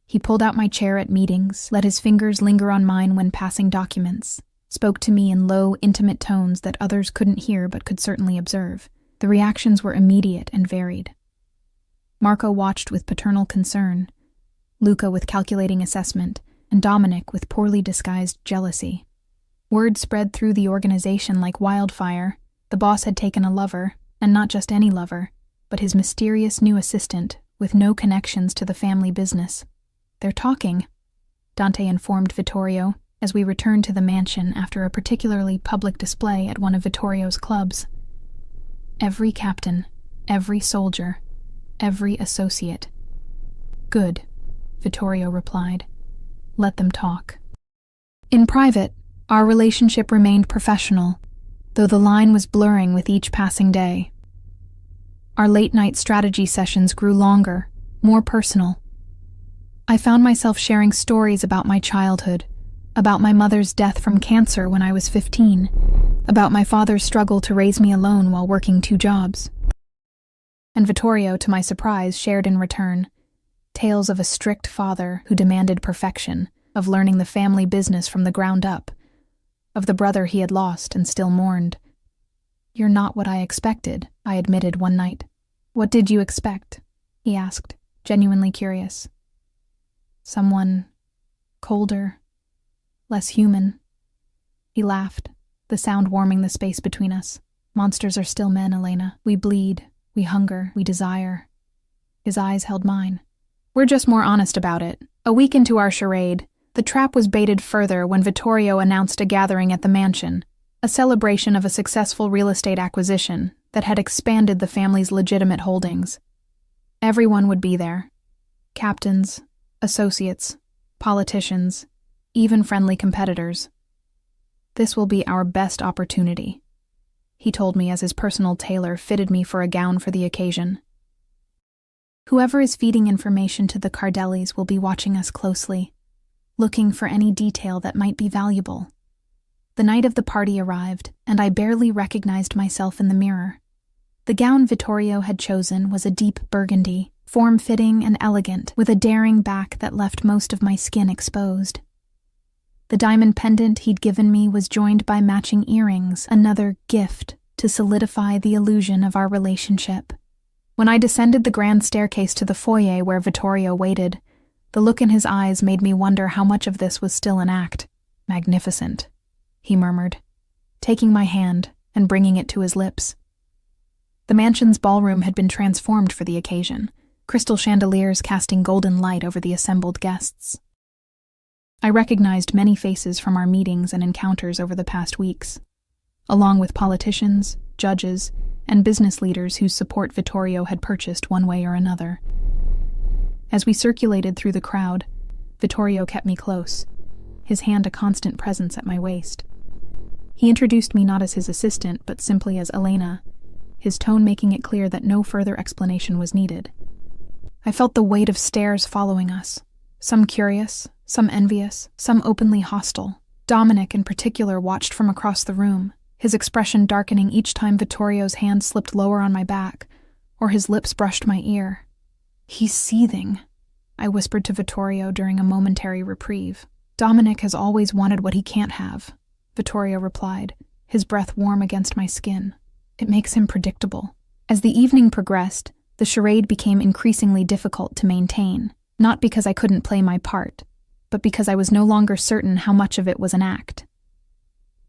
He pulled out my chair at meetings, let his fingers linger on mine when passing documents, spoke to me in low, intimate tones that others couldn't hear but could certainly observe. The reactions were immediate and varied. Marco watched with paternal concern, Luca with calculating assessment, and Dominic with poorly disguised jealousy. Word spread through the organization like wildfire. The boss had taken a lover, and not just any lover, but his mysterious new assistant with no connections to the family business. They're talking, Dante informed Vittorio as we returned to the mansion after a particularly public display at one of Vittorio's clubs. Every captain, every soldier, every associate. Good, Vittorio replied. Let them talk. In private, our relationship remained professional, though the line was blurring with each passing day. Our late-night strategy sessions grew longer, more personal. I found myself sharing stories about my childhood, about my mother's death from cancer when I was 15, about my father's struggle to raise me alone while working 2 jobs. And Vittorio, to my surprise, shared in return tales of a strict father who demanded perfection, of learning the family business from the ground up, of the brother he had lost and still mourned. "You're not what I expected," I admitted one night. "What did you expect?" he asked, genuinely curious. "Someone colder, less human." He laughed, the sound warming the space between us. "Monsters are still men, Elena. We bleed, we hunger, we desire." His eyes held mine. "We're just more honest about it." A week into our charade, the trap was baited further when Vittorio announced a gathering at the mansion, a celebration of a successful real estate acquisition that had expanded the family's legitimate holdings. Everyone would be there. Captains, associates, politicians, even friendly competitors. "This will be our best opportunity," he told me as his personal tailor fitted me for a gown for the occasion. "Whoever is feeding information to the Cardellis will be watching us closely, looking for any detail that might be valuable." The night of the party arrived, and I barely recognized myself in the mirror. The gown Vittorio had chosen was a deep burgundy, form-fitting and elegant, with a daring back that left most of my skin exposed. The diamond pendant he'd given me was joined by matching earrings, another gift to solidify the illusion of our relationship. When I descended the grand staircase to the foyer where Vittorio waited, the look in his eyes made me wonder how much of this was still an act. "Magnificent," he murmured, taking my hand and bringing it to his lips. The mansion's ballroom had been transformed for the occasion, crystal chandeliers casting golden light over the assembled guests. I recognized many faces from our meetings and encounters over the past weeks, along with politicians, judges, and business leaders whose support Vittorio had purchased one way or another. As we circulated through the crowd, Vittorio kept me close, his hand a constant presence at my waist. He introduced me not as his assistant, but simply as Elena, his tone making it clear that no further explanation was needed. I felt the weight of stares following us, some curious, some envious, some openly hostile. Dominic, in particular, watched from across the room, his expression darkening each time Vittorio's hand slipped lower on my back, or his lips brushed my ear. "He's seething," I whispered to Vittorio during a momentary reprieve. "Dominic has always wanted what he can't have," Vittorio replied, his breath warm against my skin. "It makes him predictable." As the evening progressed, the charade became increasingly difficult to maintain, not because I couldn't play my part, but because I was no longer certain how much of it was an act.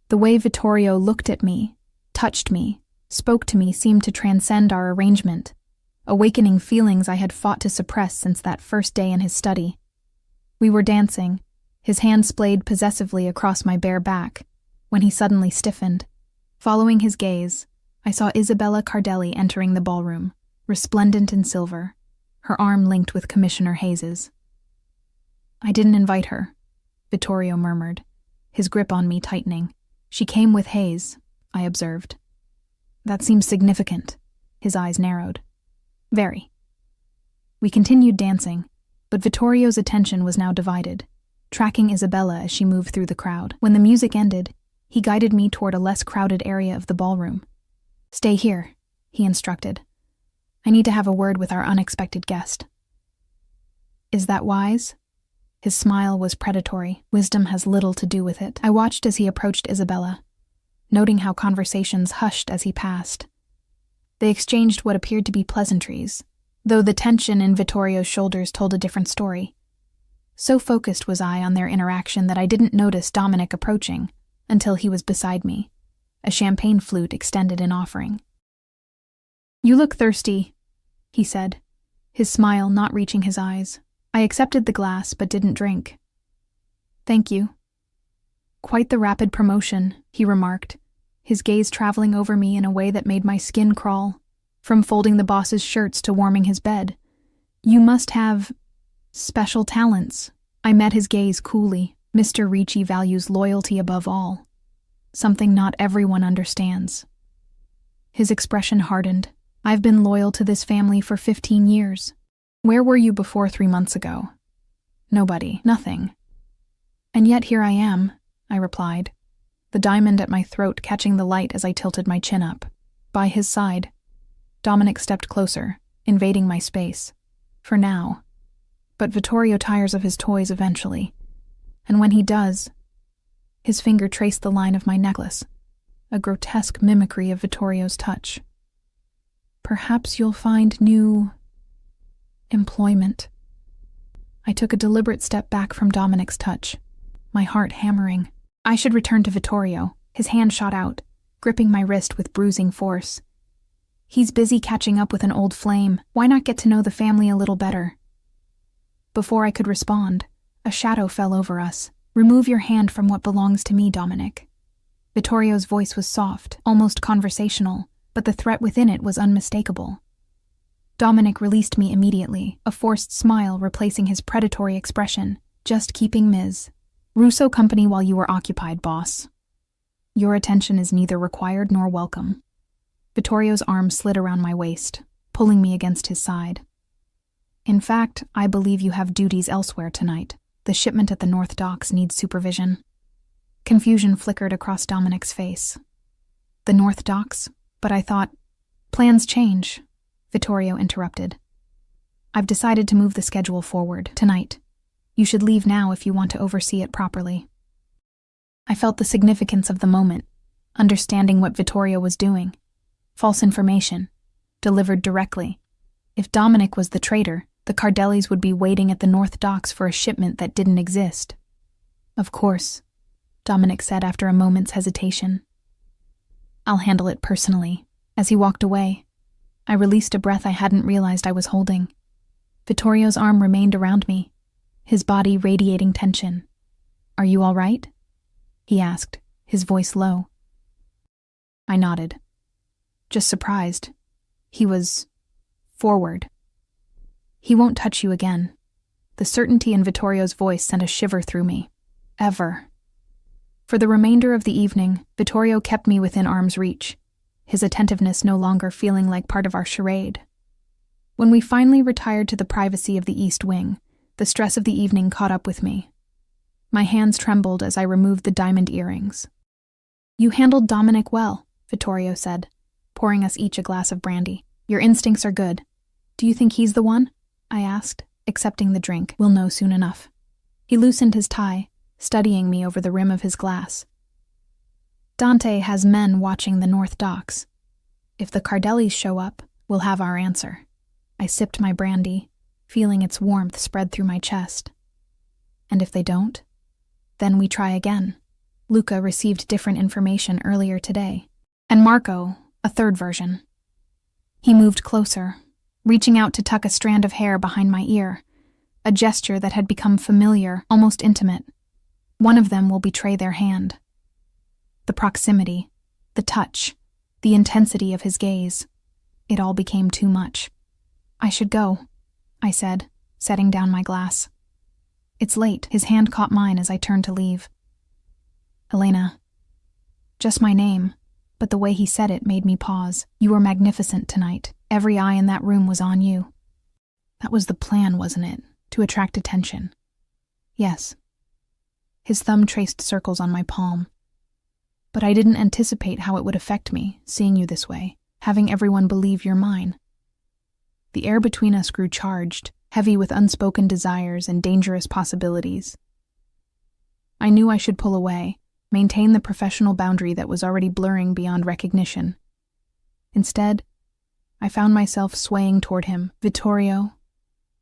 The way Vittorio looked at me, touched me, spoke to me seemed to transcend our arrangement, awakening feelings I had fought to suppress since that first day in his study. We were dancing, his hand splayed possessively across my bare back, when he suddenly stiffened. Following his gaze, I saw Isabella Cardelli entering the ballroom, resplendent in silver, her arm linked with Commissioner Hayes's. "I didn't invite her," Vittorio murmured, his grip on me tightening. "She came with Hayes," I observed. "That seems significant." His eyes narrowed. "Very." We continued dancing, but Vittorio's attention was now divided, tracking Isabella as she moved through the crowd. When the music ended, he guided me toward a less crowded area of the ballroom. "Stay here," he instructed. "I need to have a word with our unexpected guest." "Is that wise?" His smile was predatory. "Wisdom has little to do with it." I watched as he approached Isabella, noting how conversations hushed as he passed. They exchanged what appeared to be pleasantries, though the tension in Vittorio's shoulders told a different story. So focused was I on their interaction that I didn't notice Dominic approaching until he was beside me, a champagne flute extended in offering. "You look thirsty," he said, his smile not reaching his eyes. I accepted the glass but didn't drink. "Thank you." "Quite the rapid promotion," he remarked, his gaze traveling over me in a way that made my skin crawl, from folding the boss's shirts to warming his bed. "You must have special talents." I met his gaze coolly. Mr. Ricci values loyalty above all, something not everyone understands. His expression hardened. "I've been loyal to this family for 15 years. Where were you before 3 months ago?" "Nobody, nothing." "And yet here I am," I replied, the diamond at my throat catching the light as I tilted my chin up. By his side, Dominic stepped closer, invading my space. For now. But Vittorio tires of his toys eventually. And when he does, his finger traced the line of my necklace, a grotesque mimicry of Vittorio's touch. Perhaps you'll find new employment. I took a deliberate step back from Dominic's touch, my heart hammering. I should return to Vittorio. His hand shot out, gripping my wrist with bruising force. He's busy catching up with an old flame. Why not get to know the family a little better? Before I could respond, a shadow fell over us. Remove your hand from what belongs to me, Dominic. Vittorio's voice was soft, almost conversational, but the threat within it was unmistakable. Dominic released me immediately, a forced smile replacing his predatory expression. Just keeping Ms. Russo company while you were occupied, boss. Your attention is neither required nor welcome. Vittorio's arm slid around my waist, pulling me against his side. In fact, I believe you have duties elsewhere tonight. The shipment at the North Docks needs supervision. Confusion flickered across Dominic's face. The North Docks? But I thought, plans change, Vittorio interrupted. I've decided to move the schedule forward, tonight. You should leave now if you want to oversee it properly. I felt the significance of the moment, understanding what Vittorio was doing. False information, delivered directly. If Dominic was the traitor, the Cardellis would be waiting at the North Docks for a shipment that didn't exist. Of course, Dominic said after a moment's hesitation. I'll handle it personally. As he walked away, I released a breath I hadn't realized I was holding. Vittorio's arm remained around me, his body radiating tension. Are you all right? He asked, his voice low. I nodded. Just surprised. He was forward. He won't touch you again. The certainty in Vittorio's voice sent a shiver through me. Ever. For the remainder of the evening, Vittorio kept me within arm's reach, his attentiveness no longer feeling like part of our charade. When we finally retired to the privacy of the East Wing, the stress of the evening caught up with me. My hands trembled as I removed the diamond earrings. You handled Dominic well, Vittorio said, pouring us each a glass of brandy. Your instincts are good. Do you think he's the one? I asked, accepting the drink. We'll know soon enough. He loosened his tie, studying me over the rim of his glass. Dante has men watching the North Docks. If the Cardellis show up, we'll have our answer. I sipped my brandy, feeling its warmth spread through my chest. And if they don't? Then we try again. Luca received different information earlier today. And Marco, a third version. He moved closer, reaching out to tuck a strand of hair behind my ear, a gesture that had become familiar, almost intimate. One of them will betray their hand. The proximity, the touch, the intensity of his gaze. It all became too much. I should go, I said, setting down my glass. It's late. His hand caught mine as I turned to leave. Elena. Just my name, but the way he said it made me pause. You were magnificent tonight. Every eye in that room was on you. That was the plan, wasn't it? To attract attention. Yes. His thumb traced circles on my palm. But I didn't anticipate how it would affect me, seeing you this way, having everyone believe you're mine. The air between us grew charged, heavy with unspoken desires and dangerous possibilities. I knew I should pull away, maintain the professional boundary that was already blurring beyond recognition. Instead, I found myself swaying toward him. Vittorio.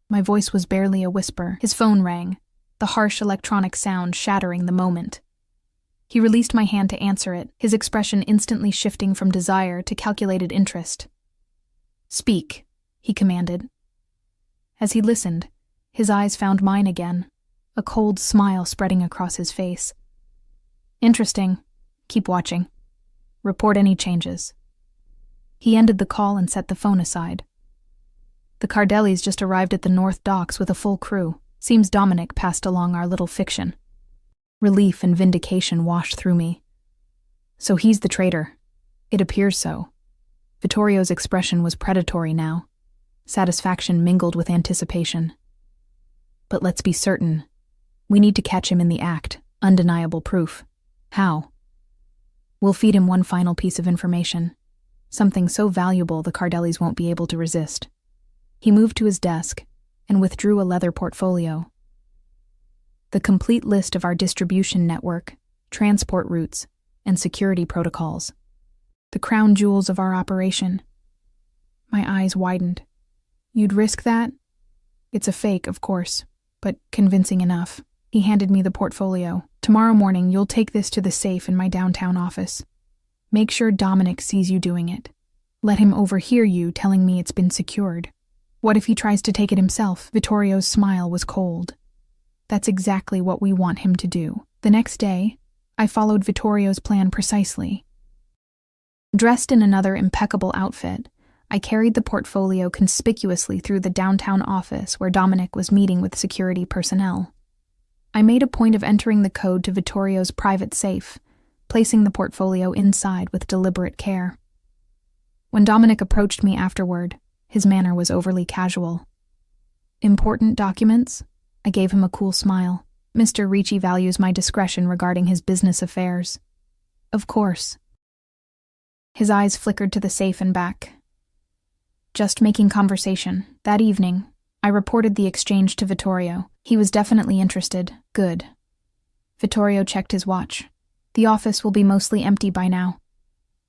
My voice was barely a whisper. His phone rang, the harsh electronic sound shattering the moment. He released my hand to answer it, his expression instantly shifting from desire to calculated interest. Speak, he commanded. As he listened, his eyes found mine again, a cold smile spreading across his face. Interesting. Keep watching. Report any changes. He ended the call and set the phone aside. The Cardellis just arrived at the North Docks with a full crew. Seems Dominic passed along our little fiction. Relief and vindication washed through me. So he's the traitor. It appears so. Vittorio's expression was predatory now. Satisfaction mingled with anticipation. But let's be certain. We need to catch him in the act. Undeniable proof. How? We'll feed him one final piece of information. Something so valuable the Cardellis won't be able to resist. He moved to his desk and withdrew a leather portfolio. The complete list of our distribution network, transport routes, and security protocols. The crown jewels of our operation. My eyes widened. You'd risk that? It's a fake, of course, but convincing enough. He handed me the portfolio. Tomorrow morning, you'll take this to the safe in my downtown office. Make sure Dominic sees you doing it. Let him overhear you telling me it's been secured. What if he tries to take it himself? Vittorio's smile was cold. That's exactly what we want him to do. The next day, I followed Vittorio's plan precisely. Dressed in another impeccable outfit, I carried the portfolio conspicuously through the downtown office where Dominic was meeting with security personnel. I made a point of entering the code to Vittorio's private safe, placing the portfolio inside with deliberate care. When Dominic approached me afterward, his manner was overly casual. Important documents? I gave him a cool smile. Mr. Ricci values my discretion regarding his business affairs. Of course. His eyes flickered to the safe and back. Just making conversation. That evening, I reported the exchange to Vittorio. He was definitely interested. Good. Vittorio checked his watch. The office will be mostly empty by now.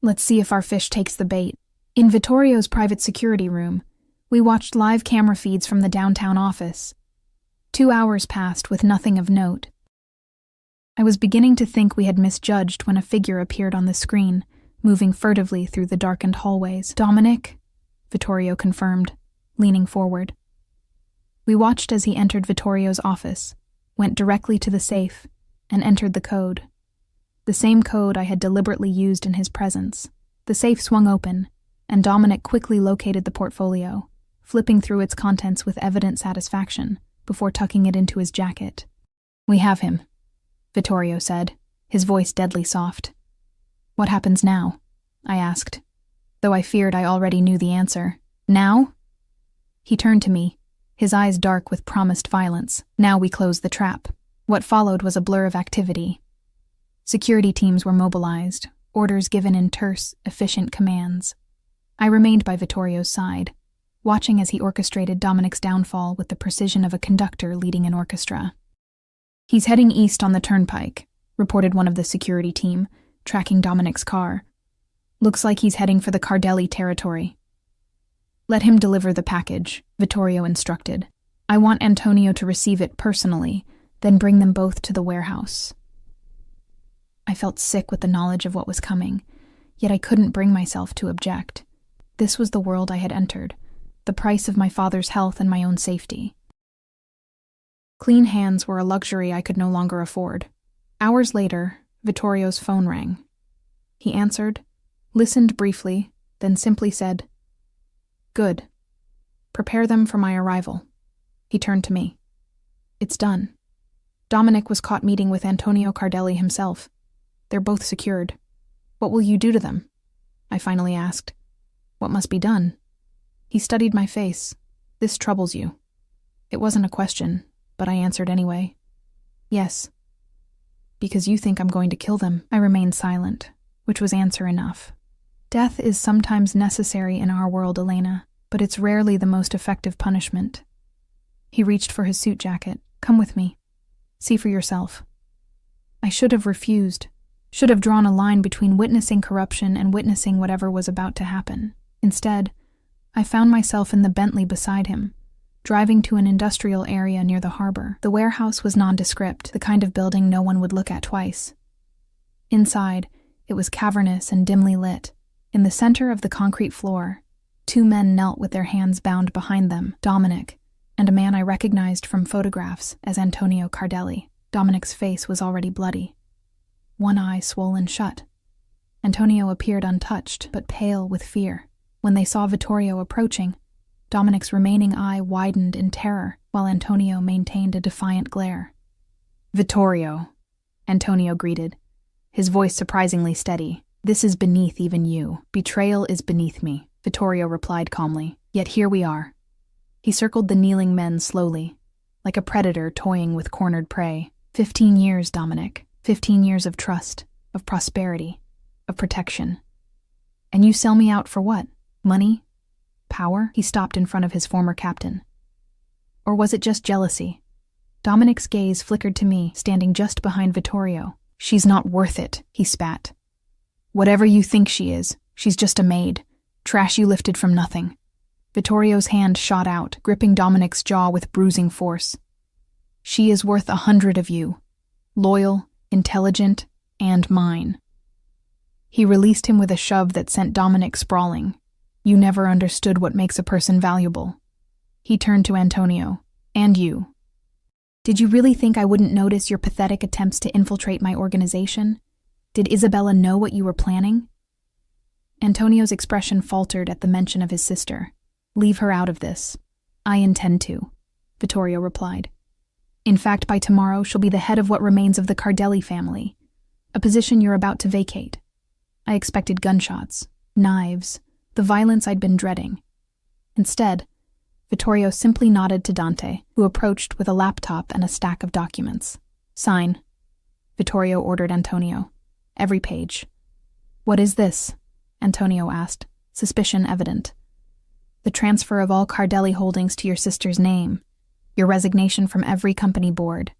Let's see if our fish takes the bait. In Vittorio's private security room, we watched live camera feeds from the downtown office. 2 hours passed with nothing of note. I was beginning to think we had misjudged when a figure appeared on the screen, moving furtively through the darkened hallways. Dominic? Vittorio confirmed, leaning forward. We watched as he entered Vittorio's office, went directly to the safe, and entered the code. The same code I had deliberately used in his presence. The safe swung open, and Dominic quickly located the portfolio, flipping through its contents with evident satisfaction before tucking it into his jacket. We have him, Vittorio said, his voice deadly soft. What happens now? I asked, though I feared I already knew the answer. Now? He turned to me, his eyes dark with promised violence. Now we close the trap. What followed was a blur of activity. Security teams were mobilized, orders given in terse, efficient commands. I remained by Vittorio's side, watching as he orchestrated Dominic's downfall with the precision of a conductor leading an orchestra. He's heading east on the turnpike, reported one of the security team, tracking Dominic's car. Looks like he's heading for the Cardelli territory. Let him deliver the package, Vittorio instructed. I want Antonio to receive it personally, then bring them both to the warehouse. I felt sick with the knowledge of what was coming, yet I couldn't bring myself to object. This was the world I had entered, the price of my father's health and my own safety. Clean hands were a luxury I could no longer afford. Hours later, Vittorio's phone rang. He answered, listened briefly, then simply said, "Good. Prepare them for my arrival." He turned to me. "It's done. Dominic was caught meeting with Antonio Cardelli himself. They're both secured. What will you do to them?" I finally asked. "What must be done?" He studied my face. "This troubles you." It wasn't a question, but I answered anyway. "Yes." "Because you think I'm going to kill them." I remained silent, which was answer enough. Death is sometimes necessary in our world, Elena, but it's rarely the most effective punishment. He reached for his suit jacket. "Come with me. See for yourself." I should have refused, should have drawn a line between witnessing corruption and witnessing whatever was about to happen. Instead, I found myself in the Bentley beside him, driving to an industrial area near the harbor. The warehouse was nondescript, the kind of building no one would look at twice. Inside, it was cavernous and dimly lit. In the center of the concrete floor, 2 men knelt with their hands bound behind them, Dominic, and a man I recognized from photographs as Antonio Cardelli. Dominic's face was already bloody, one eye swollen shut. Antonio appeared untouched, but pale with fear. When they saw Vittorio approaching, Dominic's remaining eye widened in terror, while Antonio maintained a defiant glare. "Vittorio," Antonio greeted, his voice surprisingly steady. "This is beneath even you. Betrayal is beneath me," Vittorio replied calmly. "Yet here we are." He circled the kneeling men slowly, like a predator toying with cornered prey. 15 years, Dominic. 15 years of trust, of prosperity, of protection. And you sell me out for what? Money? Power? He stopped in front of his former captain. Or was it just jealousy? Dominic's gaze flickered to me, standing just behind Vittorio. She's not worth it, he spat. Whatever you think she is, she's just a maid. Trash you lifted from nothing. Vittorio's hand shot out, gripping Dominic's jaw with bruising force. She is worth 100 of you. Loyal, intelligent, and mine. He released him with a shove that sent Dominic sprawling. You never understood what makes a person valuable. He turned to Antonio. And you. Did you really think I wouldn't notice your pathetic attempts to infiltrate my organization? Did Isabella know what you were planning? Antonio's expression faltered at the mention of his sister. Leave her out of this. I intend to, Vittorio replied. In fact, by tomorrow, she'll be the head of what remains of the Cardelli family, a position you're about to vacate. I expected gunshots, knives, the violence I'd been dreading. Instead, Vittorio simply nodded to Dante, who approached with a laptop and a stack of documents. Sign, Vittorio ordered Antonio. Every page. What is this? Antonio asked, suspicion evident. The transfer of all Cardelli holdings to your sister's name, your resignation from every company board,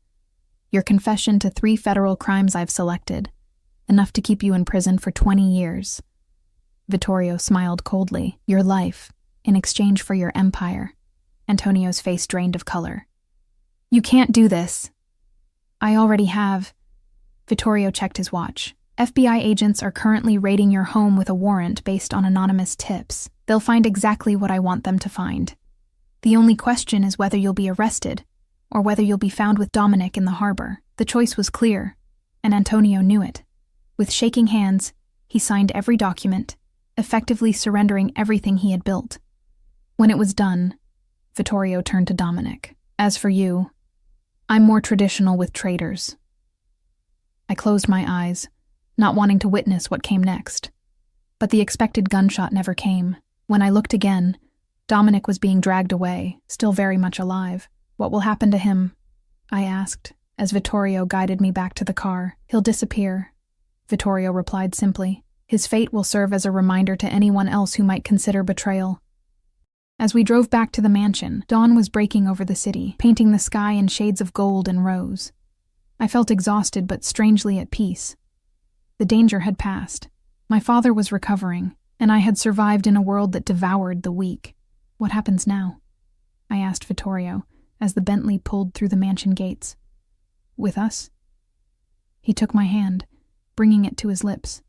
your confession to 3 federal crimes I've selected, enough to keep you in prison for 20 years. Vittorio smiled coldly. Your life, in exchange for your empire. Antonio's face drained of color. You can't do this. I already have. Vittorio checked his watch. FBI agents are currently raiding your home with a warrant based on anonymous tips. They'll find exactly what I want them to find. The only question is whether you'll be arrested, or whether you'll be found with Dominic in the harbor. The choice was clear, and Antonio knew it. With shaking hands, he signed every document, effectively surrendering everything he had built. When it was done, Vittorio turned to Dominic. As for you, I'm more traditional with traitors. I closed my eyes, not wanting to witness what came next. But the expected gunshot never came. When I looked again, Dominic was being dragged away, still very much alive. What will happen to him? I asked, as Vittorio guided me back to the car. He'll disappear, Vittorio replied simply. His fate will serve as a reminder to anyone else who might consider betrayal. As we drove back to the mansion, dawn was breaking over the city, painting the sky in shades of gold and rose. I felt exhausted but strangely at peace. The danger had passed. My father was recovering, and I had survived in a world that devoured the weak. What happens now? I asked Vittorio, as the Bentley pulled through the mansion gates. With us? He took my hand, bringing it to his lips.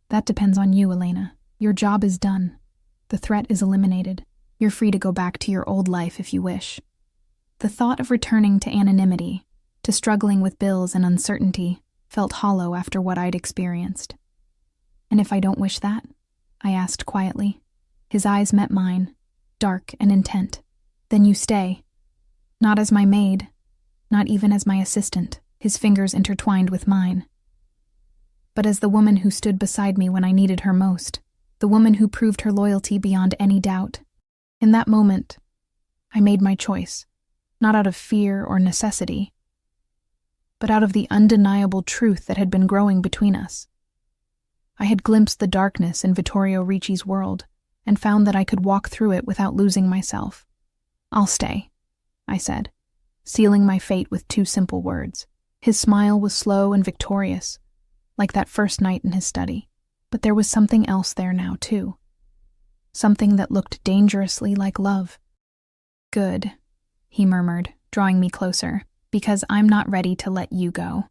That depends on you, Elena. Your job is done. The threat is eliminated. You're free to go back to your old life if you wish. The thought of returning to anonymity, to struggling with bills and uncertainty, felt hollow after what I'd experienced. And if I don't wish that? I asked quietly. His eyes met mine, dark and intent. Then you stay. Not as my maid, not even as my assistant, his fingers intertwined with mine. But as the woman who stood beside me when I needed her most, the woman who proved her loyalty beyond any doubt. In that moment, I made my choice, not out of fear or necessity, but out of the undeniable truth that had been growing between us. I had glimpsed the darkness in Vittorio Ricci's world and found that I could walk through it without losing myself. I'll stay, I said, sealing my fate with 2 simple words. His smile was slow and victorious, like that first night in his study. But there was something else there now, too. Something that looked dangerously like love. Good, he murmured, drawing me closer, because I'm not ready to let you go.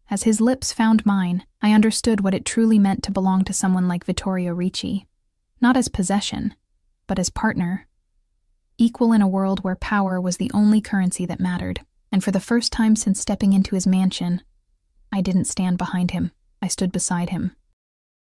As his lips found mine, I understood what it truly meant to belong to someone like Vittorio Ricci, not as possession, but as partner. Equal in a world where power was the only currency that mattered, and for the first time since stepping into his mansion, I didn't stand behind him. I stood beside him.